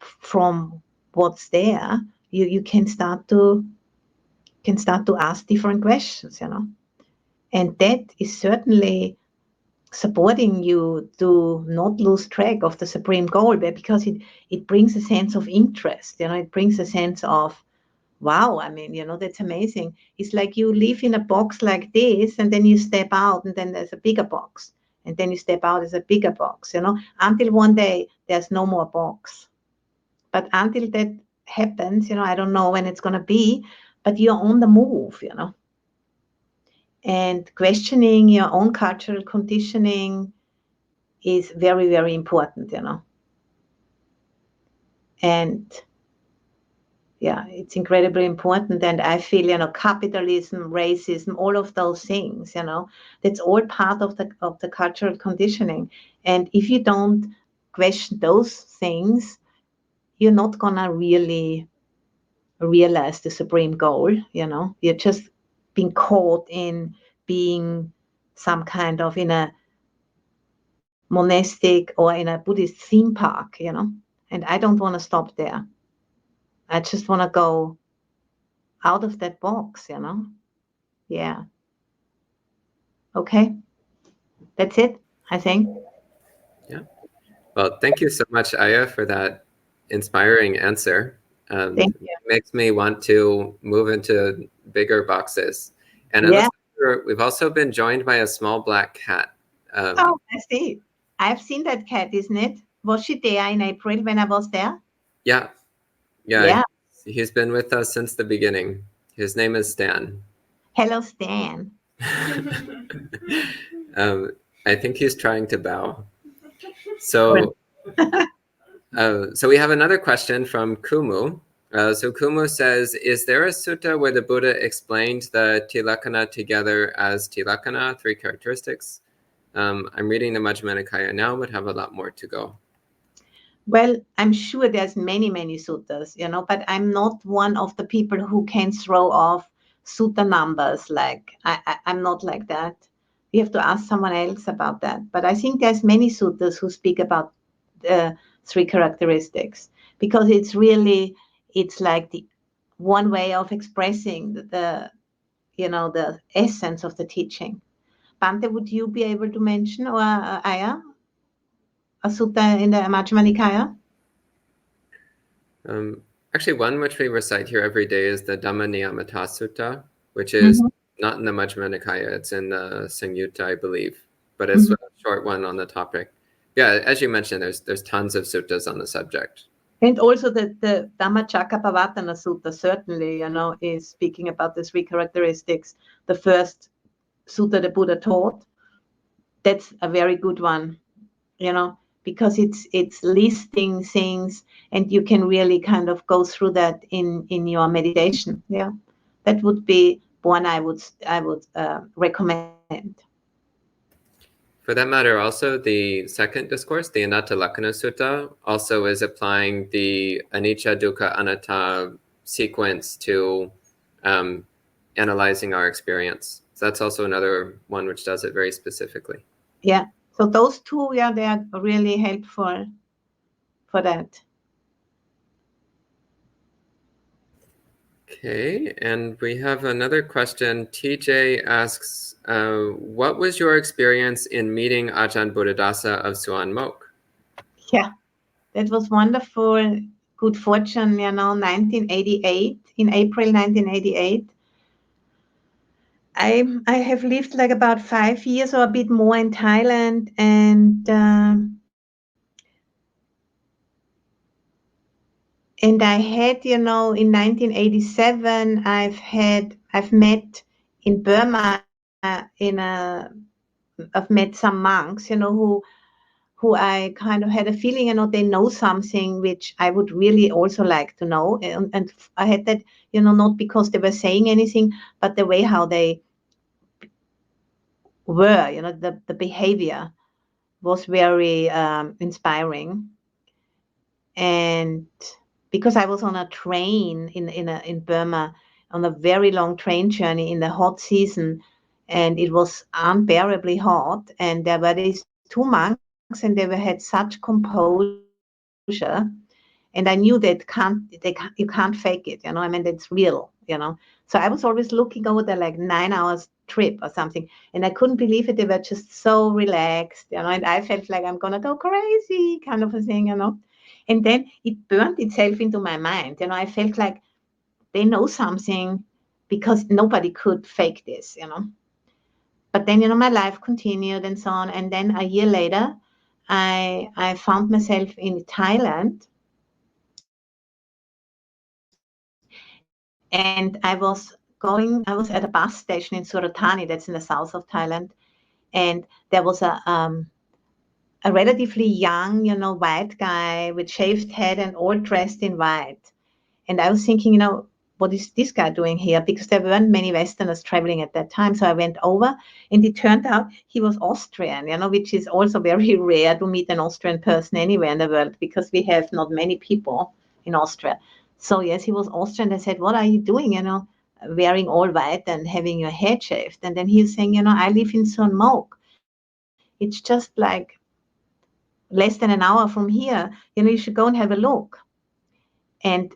from what's there, you can start to ask different questions, And that is certainly supporting you to not lose track of the supreme goal, because it brings a sense of interest, it brings a sense of, wow, I mean, that's amazing. It's like you live in a box like this, and then you step out, and then there's a bigger box, and then you step out, there's a bigger box, until one day there's no more box. But until that happens, I don't know when it's going to be, but you're on the move, And questioning your own cultural conditioning is very, very important, And yeah, it's incredibly important. And I feel, capitalism, racism, all of those things, that's all part of the cultural conditioning. And if you don't question those things, you're not gonna really realize the supreme goal, You're just being caught in being some kind of in a monastic or in a Buddhist theme park, And I don't want to stop there. I just want to go out of that box, Yeah. Okay. That's it, I think. Yeah. Well, thank you so much, Ayya, for that inspiring answer. Thank you. It makes me want to move into bigger boxes. And it Yeah. looks like we've also been joined by a small black cat. Oh, I see. I've seen that cat, isn't it? Was she there in April when I was there? Yeah. Yeah. He's been with us since the beginning. His name is Stan. Hello, Stan. I think he's trying to bow. So, so we have another question from Kumu. So Kumu says, is there a sutta where the Buddha explained the tilakkhana together as tilakkhana, 3 characteristics? I'm reading the Majjhima Nikaya now, but have a lot more to go. Well, I'm sure there's many, many suttas, but I'm not one of the people who can throw off sutta numbers. Like I'm not like that. You have to ask someone else about that. But I think there's many suttas who speak about the 3 characteristics, because it's like the one way of expressing the essence of the teaching. Bante, would you be able to mention, or Ayya, a sutta in the Majjhima Nikaya? Actually, one which we recite here every day is the Dhamma Niyamata Sutta, which is Not in the Majjhima Nikaya, it's in the Samyutta, I believe, but it's a short one on the topic. Yeah, as you mentioned, there's tons of suttas on the subject. And also the Dhammacakkappavattana Sutta certainly, is speaking about the three characteristics. The first sutta the Buddha taught, that's a very good one, because it's listing things, and you can really kind of go through that in your meditation. Yeah, that would be one I would recommend. For that matter, also the second discourse, the Anatta Lakkhana Sutta, also is applying the anicca, dukkha, anatta sequence to analyzing our experience. So that's also another one which does it very specifically. Yeah. So those two, they are really helpful for that. Okay, and we have another question. TJ asks, what was your experience in meeting Ajahn Buddhadasa of Suan Mok? Yeah, that was wonderful. Good fortune, 1988, in April 1988. I have lived like about 5 years or a bit more in Thailand, and I had, in 1987, I've met in Burma I've met some monks, who I kind of had a feeling, they know something which I would really also like to know. And I had that, not because they were saying anything, but the way how they were, the behavior was very inspiring. And because I was on a train in Burma, on a very long train journey in the hot season, and it was unbearably hot, and there were these two monks, and they had such composure, and I knew that you can't fake it, it's real, So I was always looking over the like 9 hours trip or something, and I couldn't believe it. They were just so relaxed, and I felt like I'm gonna go crazy, kind of a thing, And then it burned itself into my mind, I felt like they know something, because nobody could fake this, But then, my life continued and so on. And then a year later, I found myself in Thailand, and I was at a bus station in Suratani, that's in the south of Thailand, and there was a relatively young, white guy with shaved head and all dressed in white. And I was thinking, what is this guy doing here? Because there weren't many Westerners traveling at that time. So I went over, and it turned out he was Austrian, which is also very rare to meet an Austrian person anywhere in the world, because we have not many people in Austria. So yes, he was Austrian. I said, what are you doing, wearing all white and having your head shaved? And then he was saying, I live in Suan Mok. It's just like less than an hour from here. You should go and have a look. And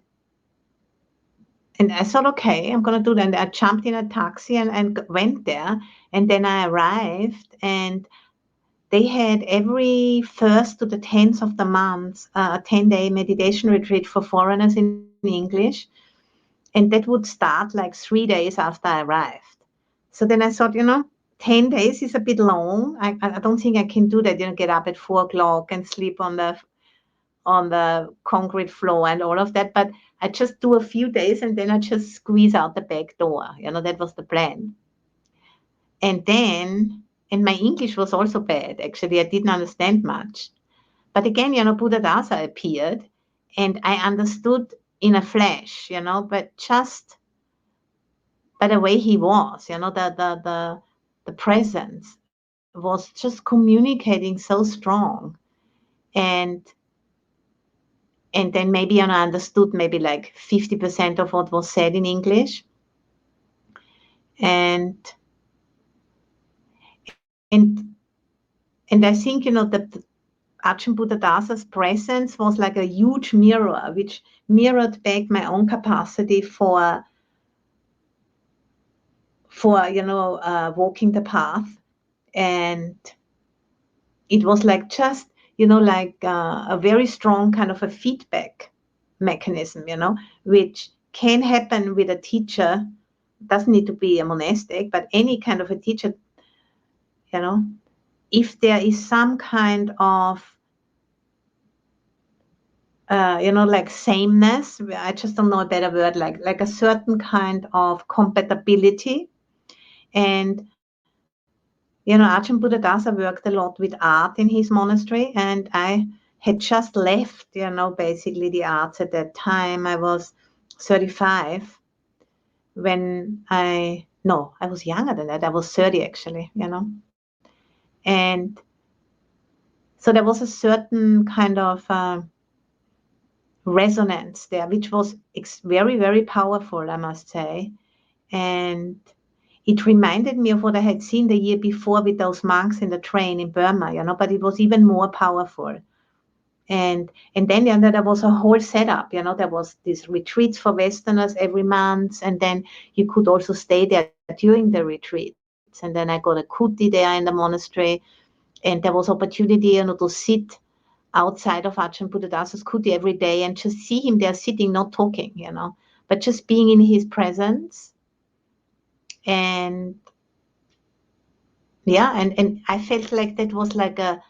I thought, okay, I'm going to do that. And I jumped in a taxi and went there. And then I arrived, and they had every 1st to the 10th of the month, a 10-day meditation retreat for foreigners in English. And that would start like 3 days after I arrived. So then I thought, 10 days is a bit long. I don't think I can do that, get up at 4 o'clock and sleep on the concrete floor and all of that. But I just do a few days, and then I just squeeze out the back door. That was the plan. And my English was also bad. Actually, I didn't understand much. But again, Buddhadasa appeared, and I understood in a flash, but just by the way he was, the presence was just communicating so strong. And then maybe, I understood maybe like 50% of what was said in English. And I think, the Ajahn Buddhadasa's presence was like a huge mirror, which mirrored back my own capacity for walking the path. And it was like just, like a very strong kind of a feedback mechanism, which can happen with a teacher doesn't need to be a monastic, but any kind of a teacher, if there is some kind of, like sameness, I just don't know a better word, like a certain kind of compatibility. And, Ajahn Buddhadasa worked a lot with art in his monastery, and I had just left, basically the arts at that time. I was 35 when I was younger than that. I was 30 actually, And so there was a certain kind of resonance there, which was very, very powerful, I must say. And it reminded me of what I had seen the year before with those monks in the train in Burma, but it was even more powerful. And then there was a whole setup, there was these retreats for Westerners every month, and then you could also stay there during the retreats. And then I got a kuti there in the monastery, and there was opportunity, to sit outside of Ajahn Buddhadasa's kuti every day and just see him there sitting, not talking, but just being in his presence. And and I felt like that was like a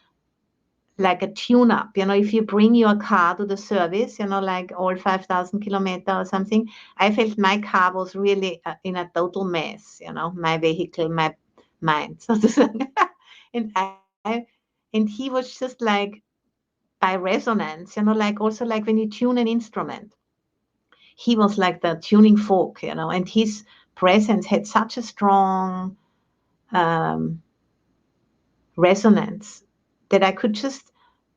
tune-up, if you bring your car to the service, like all 5,000 kilometers or something. I felt my car was really in a total mess, my vehicle, my mind, so to say. And he was just like, by resonance, like also like when you tune an instrument, he was like the tuning fork, and his presence had such a strong resonance that I could just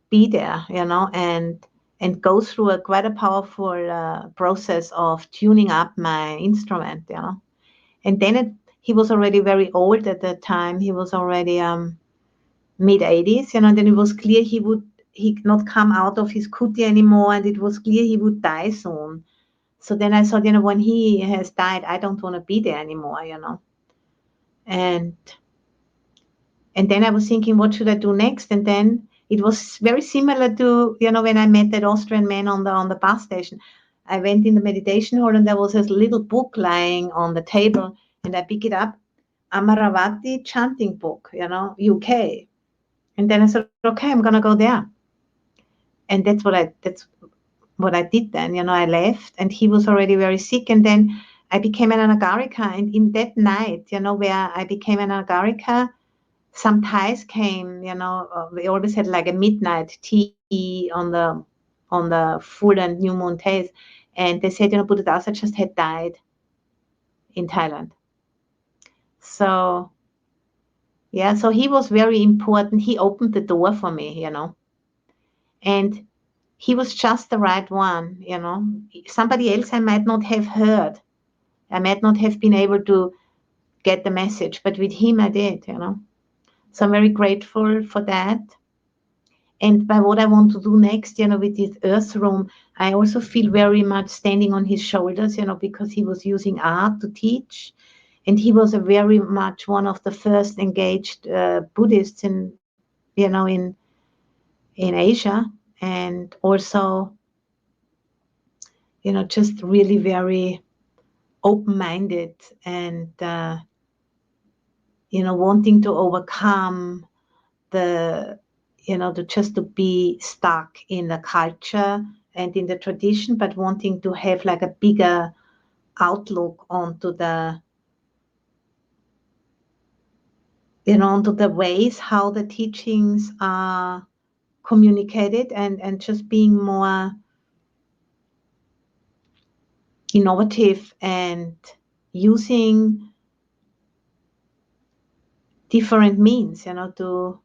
be there, and go through quite a powerful process of tuning up my instrument, And then he was already very old at that time. He was already mid-80s, and then it was clear he could not come out of his kuti anymore, and it was clear he would die soon. So then I thought, when he has died, I don't want to be there anymore, And then I was thinking, what should I do next? And then it was very similar to, when I met that Austrian man on the bus station. I went in the meditation hall, and there was this little book lying on the table, and I picked it up, Amaravati chanting book, UK. And then I said, okay, I'm gonna go there. And that's what I did then. I left, and he was already very sick. And then I became an Anagarika. And in that night, where I became an Anagarika, some Thais came, we always had like a midnight tea on the full and new moon days. And they said, Buddhadasa just had died in Thailand. So, so he was very important. He opened the door for me, And he was just the right one, Somebody else I might not have heard. I might not have been able to get the message, but with him I did, So I'm very grateful for that. And by what I want to do next, with this earth room, I also feel very much standing on his shoulders, because he was using art to teach. And he was a very much one of the first engaged Buddhists in Asia. And also, just really very open-minded and, wanting to overcome to be stuck in the culture and in the tradition, but wanting to have like a bigger outlook onto the ways how the teachings are communicated, and just being more innovative and using different means, to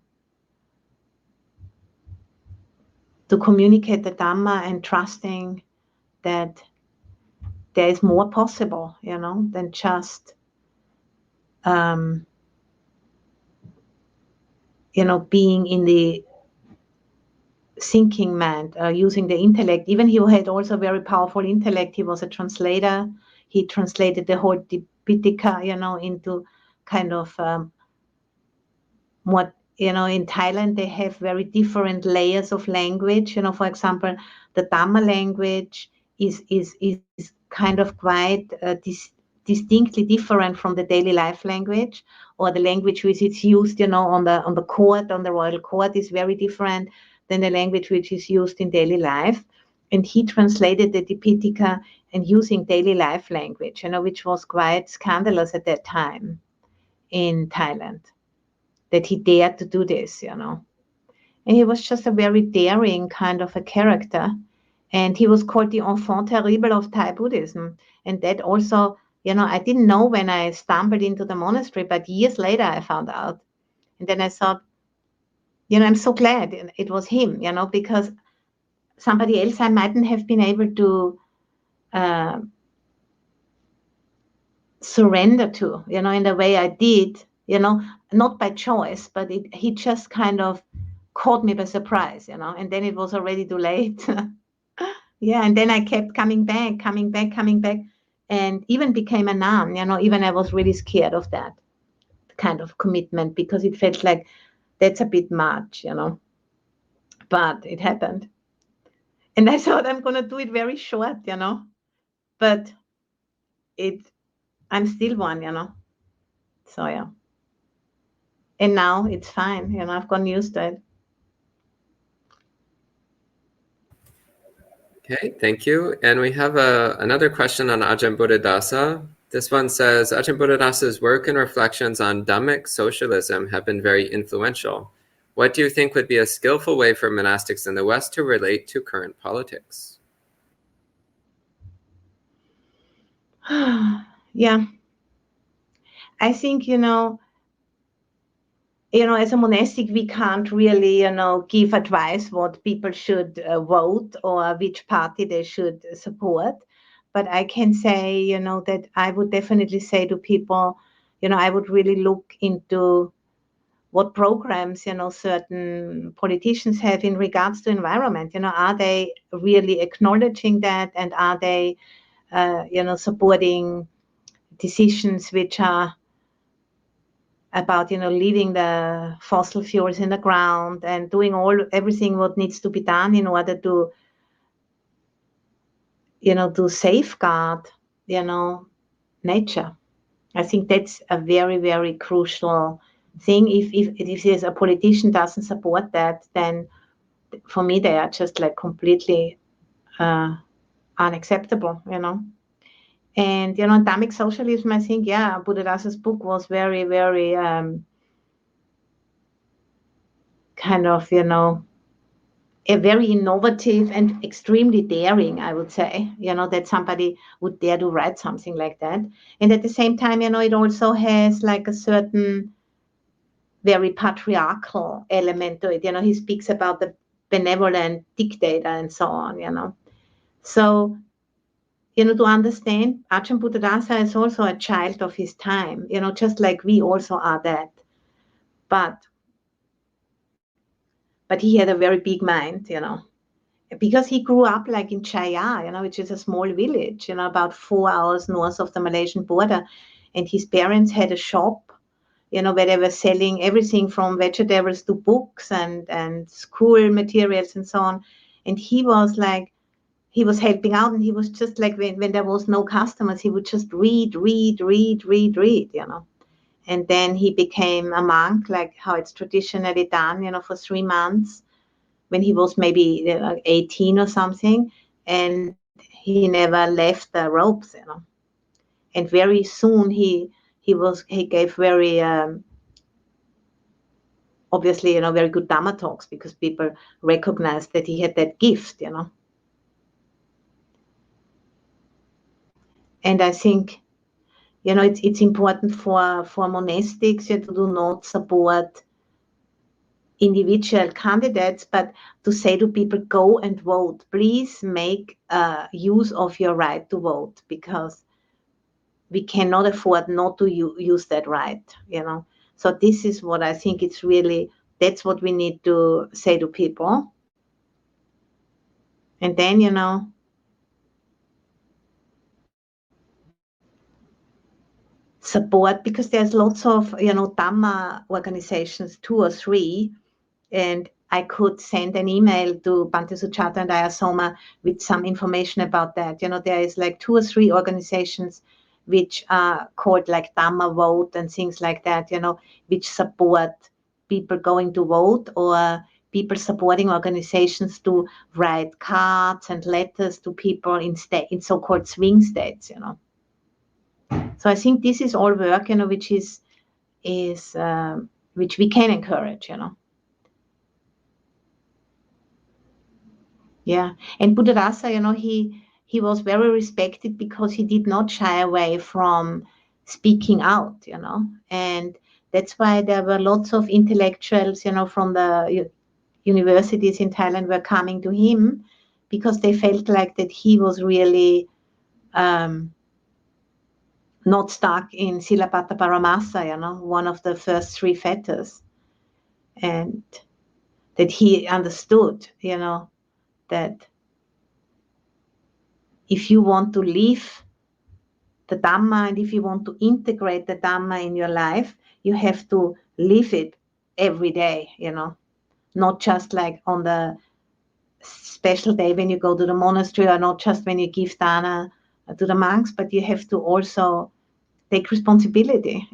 communicate the Dhamma, and trusting that there is more possible, than just, being in the thinking mind, using the intellect. Even he had also very powerful intellect. He was a translator. He translated the whole Tipitaka, into kind of what, in Thailand, they have very different layers of language. For example, the Dhamma language is kind of quite distinctly different from the daily life language, or the language which is used, on the court, on the royal court, is very different than the language which is used in daily life. And he translated the Dipitaka and using daily life language, which was quite scandalous at that time in Thailand, that he dared to do this, And he was just a very daring kind of a character. And he was called the enfant terrible of Thai Buddhism. And that also, I didn't know when I stumbled into the monastery, but years later I found out. And then I thought, I'm so glad it was him, because somebody else I mightn't have been able to surrender to, in the way I did, not by choice, but he just kind of caught me by surprise, and then it was already too late. Yeah, and then I kept coming back, and even became a nun, even I was really scared of that kind of commitment, because it felt like that's a bit much, but it happened. And I thought I'm going to do it very short, but I'm still one, so yeah. And now it's fine, I've gotten used to it. Okay, thank you. And we have another question on Ajahn Buddhadasa. This one says, Ajahn Buddhadasa's work and reflections on Dhammic socialism have been very influential. What do you think would be a skillful way for monastics in the West to relate to current politics? Yeah. I think, as a monastic, we can't really, give advice what people should vote or which party they should support. But I can say, that I would definitely say to people, I would really look into what programs, certain politicians have in regards to environment. Are they really acknowledging that, and are they, supporting decisions which are about, leaving the fossil fuels in the ground and doing everything what needs to be done in order to, to safeguard, nature. I think that's a very, very crucial thing. If a politician doesn't support that, then for me they are just like completely unacceptable, And Dhammic socialism, I think, Buddhadasa's book was very, very kind of, a very innovative and extremely daring, I would say, that somebody would dare to write something like that. And at the same time, it also has like a certain very patriarchal element to it. He speaks about the benevolent dictator and so on, So, to understand, Ajahn Buddhadasa is also a child of his time, just like we also are that. But he had a very big mind, because he grew up like in Chaya, which is a small village, about 4 hours north of the Malaysian border. And his parents had a shop, where they were selling everything from vegetables to books and school materials and so on. And he was helping out, and he was just like, when there was no customers, he would just read, And then he became a monk, like how it's traditionally done, for 3 months, when he was maybe 18 or something, and he never left the ropes, And very soon he gave very obviously, very good Dhamma talks, because people recognized that he had that gift, And I think, it's important for monastics to do not support individual candidates, but to say to people, go and vote. Please make use of your right to vote, because we cannot afford not to use that right, So this is what I think that's what we need to say to people. And then, support, because there's lots of, Dhamma organizations, 2 or 3, and I could send an email to Bhante Suchata and Ayya Soma with some information about that. There is like 2 or 3 organizations which are called like Dhamma vote and things like that, which support people going to vote, or people supporting organizations to write cards and letters to people in so-called swing states, So I think this is all work, which is which we can encourage, Yeah, and Buddhadasa, he was very respected because he did not shy away from speaking out, and that's why there were lots of intellectuals, from the universities in Thailand were coming to him because they felt like that he was really not stuck in Silabbata Paramasa, one of the first three fetters, and that he understood, that if you want to live the Dhamma and if you want to integrate the Dhamma in your life, you have to live it every day, not just like on the special day when you go to the monastery, or not just when you give dana to the monks, but you have to also take responsibility,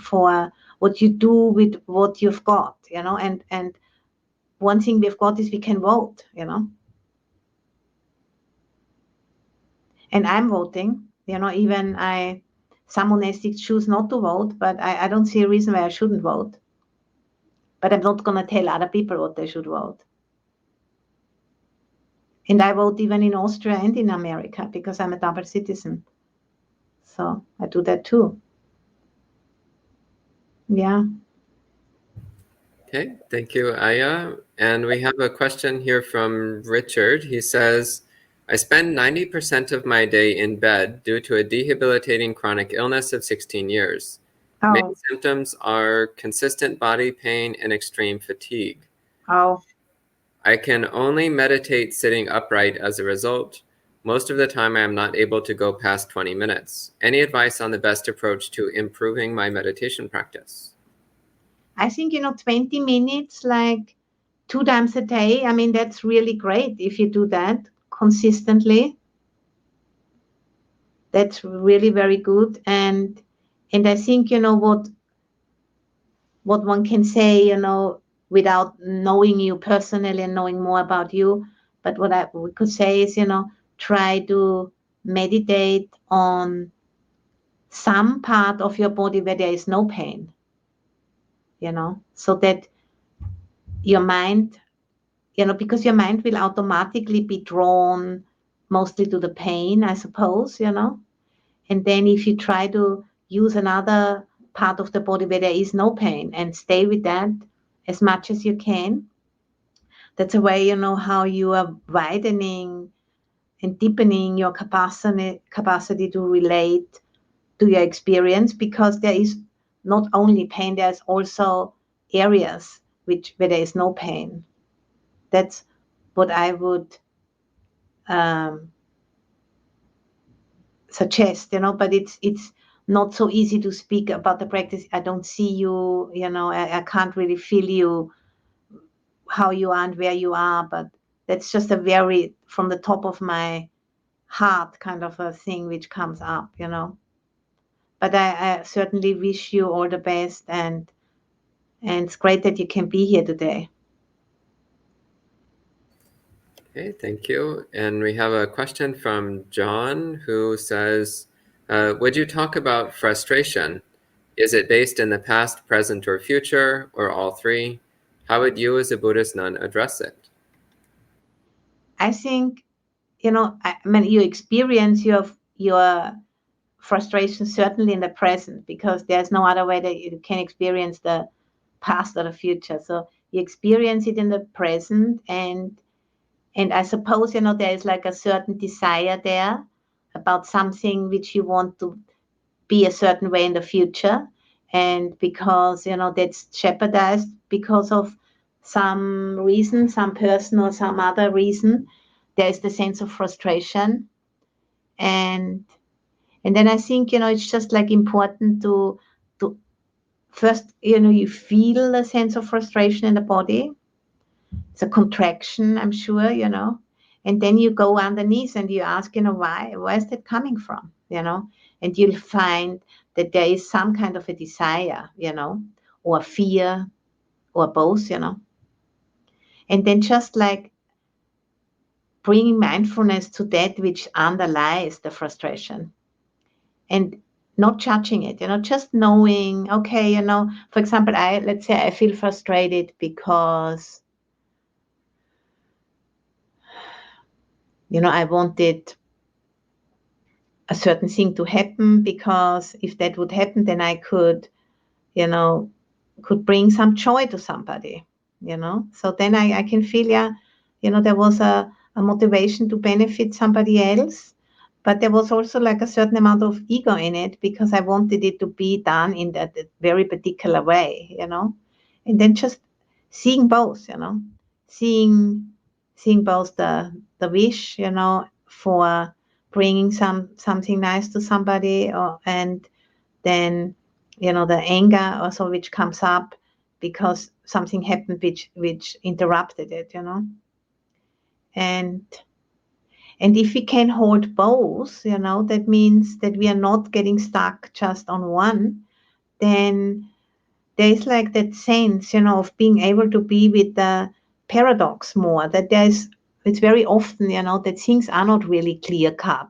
for what you do with what you've got, and one thing we've got is we can vote, and I'm voting, even some monastics choose not to vote, but I don't see a reason why I shouldn't vote. But I'm not going to tell other people what they should vote. And I vote even in Austria and in America because I'm a double citizen. So I do that too. Yeah. Okay, thank you, Ayya. And we have a question here from Richard. He says, I spend 90% of my day in bed due to a debilitating chronic illness of 16 years. Oh. Main symptoms are consistent body pain and extreme fatigue. Oh. I can only meditate sitting upright as a result. Most of the time, I am not able to go past 20 minutes. Any advice on the best approach to improving my meditation practice? I think, 20 minutes, like 2 times a day. I mean, that's really great if you do that consistently. That's really very good. And I think, what one can say, without knowing you personally and knowing more about you, but what we could say is, try to meditate on some part of your body where there is no pain, so that your mind, because your mind will automatically be drawn mostly to the pain, I suppose, and then if you try to use another part of the body where there is no pain and stay with that as much as you can, that's a way, how you are widening and deepening your capacity to relate to your experience, because there is not only pain, there's also areas where there is no pain. That's what I would suggest, but it's not so easy to speak about the practice. I don't see you, I can't really feel you, how you are and where you are, but that's just a very from the top of my heart kind of a thing which comes up, but I certainly wish you all the best, and it's great that you can be here today. Okay, thank you. And we have a question from John who says, would you talk about frustration? Is it based in the past, present, or future, or all three? How would you as a Buddhist nun address it? I think, you experience your frustration certainly in the present, because there's no other way that you can experience the past or the future. So you experience it in the present, and I suppose, there is like a certain desire there about something which you want to be a certain way in the future. And because, that's jeopardized because of some reason, some person or some other reason, there is the sense of frustration. And then I think, it's just like important to first, you feel a sense of frustration in the body. It's a contraction, I'm sure, and then you go underneath and you ask, why is that coming from, And you'll find that there is some kind of a desire, or fear, or both, And then just like bringing mindfulness to that which underlies the frustration, and not judging it, just knowing, okay, for example, let's say I feel frustrated because, I wanted a certain thing to happen, because if that would happen, then I could bring some joy to somebody, So then I can feel, there was a motivation to benefit somebody else, but there was also like a certain amount of ego in it, because I wanted it to be done in that very particular way, And then just seeing both, seeing both the wish, for bringing something nice to somebody, and then the anger also which comes up because something happened which interrupted it, and if we can hold both, that means that we are not getting stuck just on one. Then there is like that sense, of being able to be with the paradox more, that it's very often, that things are not really clear cut,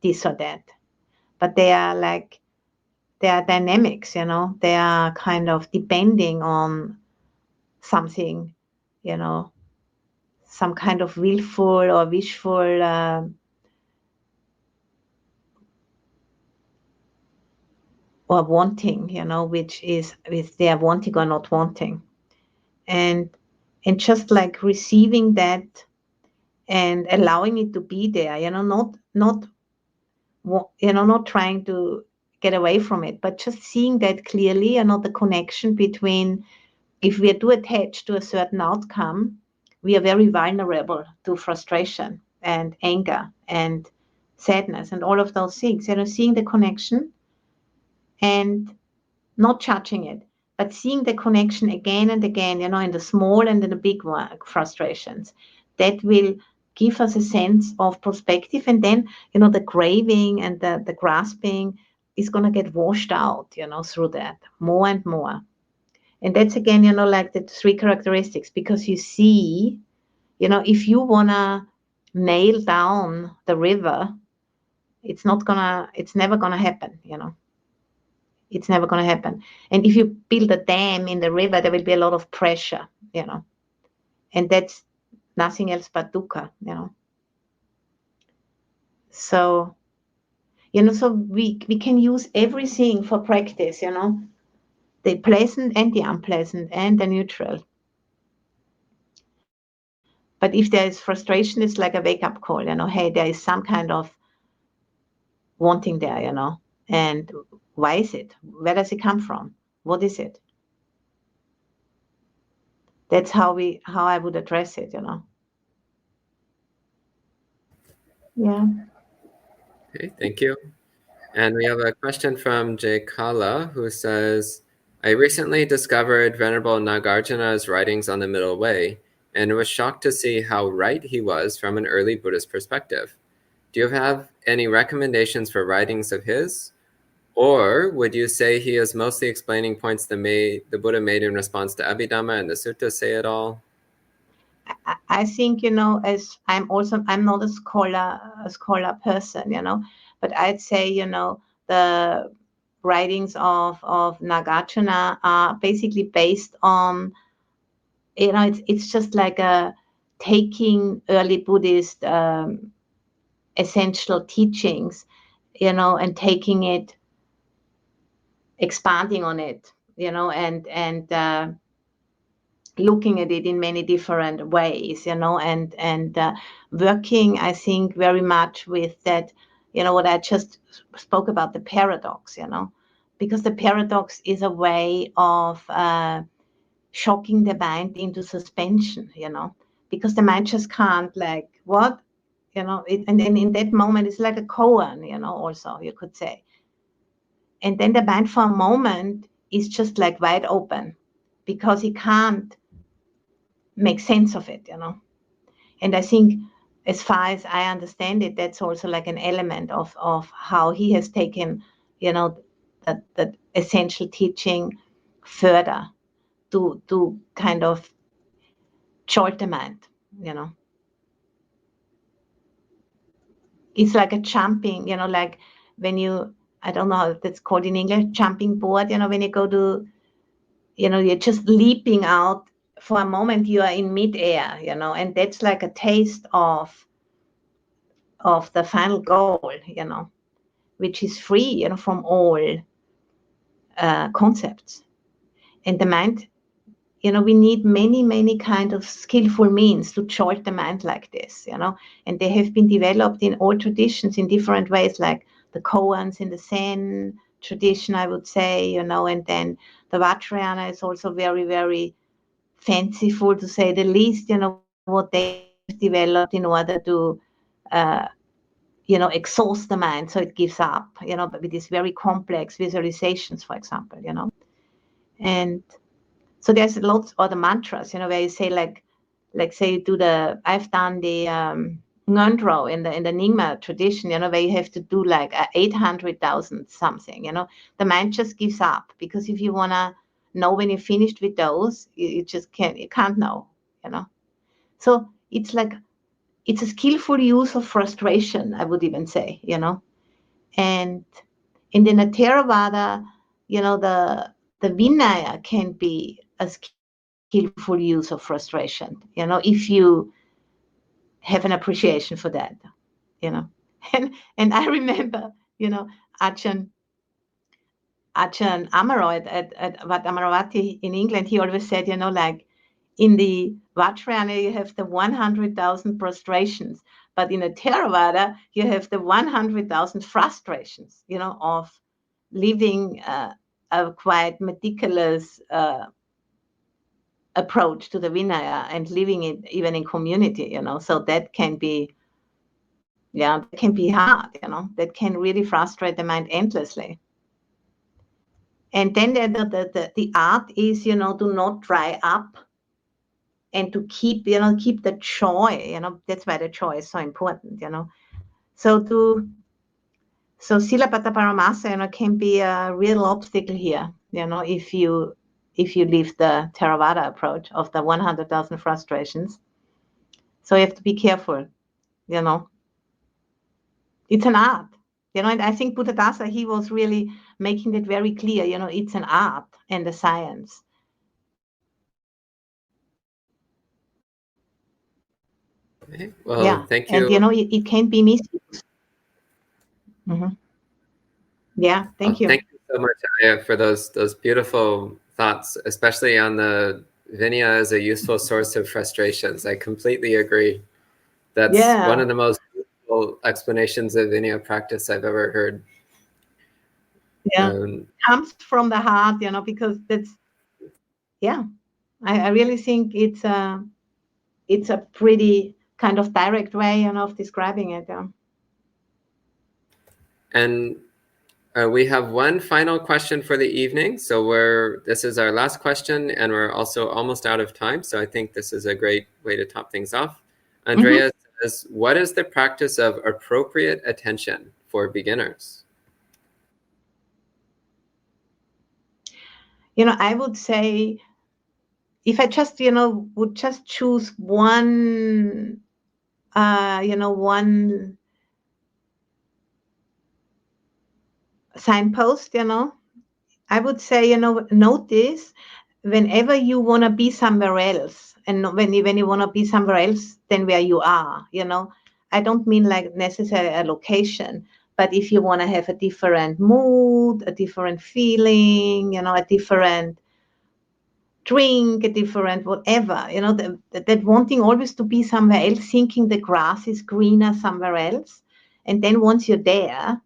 this or that, but they are dynamics, they are kind of depending on something, some kind of willful or wishful or wanting, which they are wanting or not wanting. And just like receiving that and allowing it to be there, not trying to get away from it, but just seeing that clearly, the connection between, if we are too attached to a certain outcome, we are very vulnerable to frustration and anger and sadness and all of those things. Seeing the connection and not judging it, but seeing the connection again and again, in the small and in the big frustrations, that will give us a sense of perspective. And then, the craving and the grasping is going to get washed out, through that more and more. And that's again, like the three characteristics, because you see, if you want to nail down the river, it's never going to happen, It's never going to happen. And if you build a dam in the river, there will be a lot of pressure, And that's nothing else but dukkha, So, so we can use everything for practice, the pleasant and the unpleasant and the neutral. But if there is frustration, it's like a wake-up call, hey, there is some kind of wanting there, and why is it? Where does it come from? What is it? That's how I would address it, Yeah. Okay, thank you. And we have a question from Jay Kala, who says, I recently discovered Venerable Nagarjuna's writings on the Middle Way, and was shocked to see how right he was from an early Buddhist perspective. Do you have any recommendations for writings of his? Or would you say he is mostly explaining points the Buddha made in response to Abhidhamma and the suttas say it all? I think, as I'm not a scholar person, but I'd say, the writings of Nagarjuna are basically based on, it's just like taking early Buddhist essential teachings, and taking it, expanding on it, and looking at it in many different ways, and working, I think, very much with that, what I just spoke about, the paradox, because the paradox is a way of shocking the mind into suspension, because the mind just can't, like, what, and in that moment, it's like a koan, also, you could say. And then the mind for a moment is just like wide open, because he can't make sense of it, And I think as far as I understand it, that's also like an element of how he has taken, that essential teaching further to kind of jolt the mind, It's like a jumping, like when I don't know how that's called in English, jumping board, when you go to, you're just leaping out for a moment, you are in midair, and that's like a taste of the final goal, which is free, from all concepts. And the mind, we need many, many kind of skillful means to jolt the mind like this, and they have been developed in all traditions in different ways, like the koans in the Zen tradition, I would say, and then the Vajrayana is also very, very fanciful, to say the least, what they have developed in order to, exhaust the mind so it gives up, but with these very complex visualizations, for example, And so there's lots of the mantras, where you say like say you do I've done the Ngondro in the Nyingma tradition, where you have to do like 800,000 something, the mind just gives up, because if you want to know when you're finished with those, you can't know, So it's a skillful use of frustration, I would even say, And in the Theravada, the Vinaya can be a skillful use of frustration, if you have an appreciation for that, And I remember, Ajahn Amaroy at Wat Amaravati in England, he always said, like in the Vajrayana, you have the 100,000 prostrations, but in a Theravada, you have the 100,000 frustrations, of living a quite meticulous approach to the Vinaya and living it even in community, so that can be, that can be hard, that can really frustrate the mind endlessly. And then the art is, to not dry up and to keep the joy, that's why the joy is so important, So Silapata Paramasa, can be a real obstacle here, if you leave the Theravada approach of the 100,000 frustrations. So you have to be careful, It's an art, and I think Buddhadasa, he was really making it very clear, it's an art and a science. Okay. Well, thank you. And, it can be misused. Yeah, thank you. Thank you so much, Ayya, for those beautiful thoughts, especially on the Vinaya as a useful source of frustrations. I completely agree. That's one of the most useful explanations of Vinaya practice I've ever heard. Comes from the heart, because that's, I really think it's a pretty kind of direct way, of describing it. And we have one final question for the evening. So this is our last question, and we're also almost out of time. So I think this is a great way to top things off. Andrea says, what is the practice of appropriate attention for beginners? I would say, if I just, would just choose one, one signpost, I would say, notice whenever you want to be somewhere else, and when you want to be somewhere else than where you are, I don't mean like necessarily a location, but if you want to have a different mood, a different feeling, a different drink, a different whatever, that wanting always to be somewhere else, thinking the grass is greener somewhere else. And then once you're there,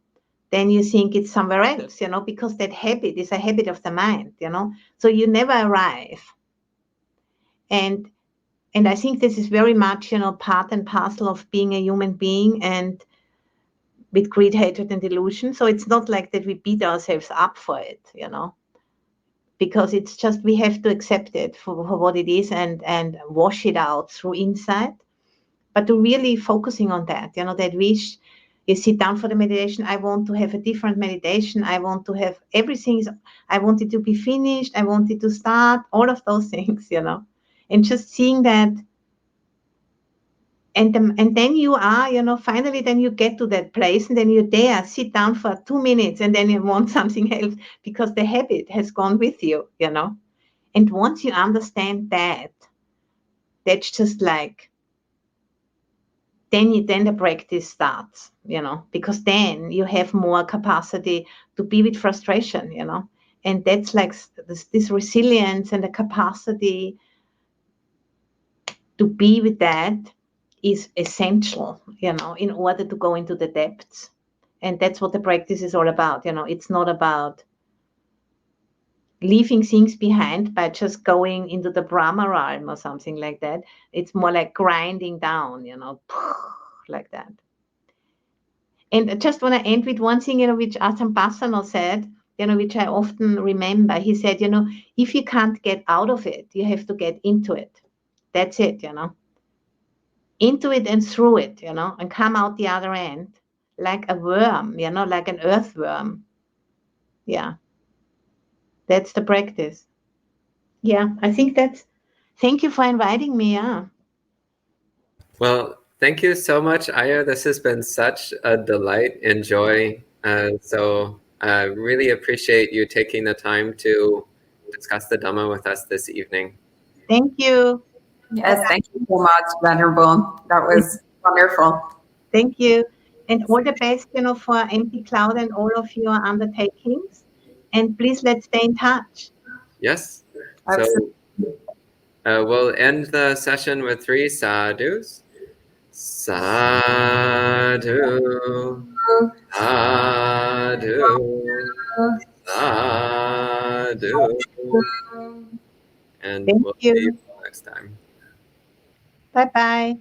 then you think it's somewhere else, because that habit is a habit of the mind, so you never arrive. And I think this is very much, part and parcel of being a human being, and with greed, hatred, and delusion. So it's not like that we beat ourselves up for it, because it's just, we have to accept it for what it is and wash it out through insight. but to really focusing on that, that wish. You sit down for the meditation. I want to have a different meditation. I want to have everything. I want it to be finished. I want it to start. All of those things, and just seeing that. And then you are, finally, then you get to that place, and then you're there, sit down for 2 minutes, and then you want something else because the habit has gone with you, And once you understand that, that's just like, then the practice starts, because then you have more capacity to be with frustration, and that's like this resilience and the capacity to be with that is essential, in order to go into the depths. And that's what the practice is all about. It's not about leaving things behind by just going into the Brahma realm or something like that. It's more like grinding down, like that. And I just want to end with one thing, which Ajahn Pasanno said, which I often remember. He said, if you can't get out of it, you have to get into it. That's it, into it and through it, and come out the other end like a worm, like an earthworm. Yeah. That's the practice. Yeah, I think thank you for inviting me. Yeah. Well, thank you so much, Ayya. This has been such a delight and joy. So I really appreciate you taking the time to discuss the Dhamma with us this evening. Thank you. Yes, thank you so much, Venerable. That was wonderful. Thank you. And all the best, for Empty Cloud and all of your undertakings. And please, let's stay in touch. Yes. Absolutely. So we'll end the session with 3 sadhus. Sadhu, sadhu, sadhu. And Thank we'll you. see you next time. Bye-bye.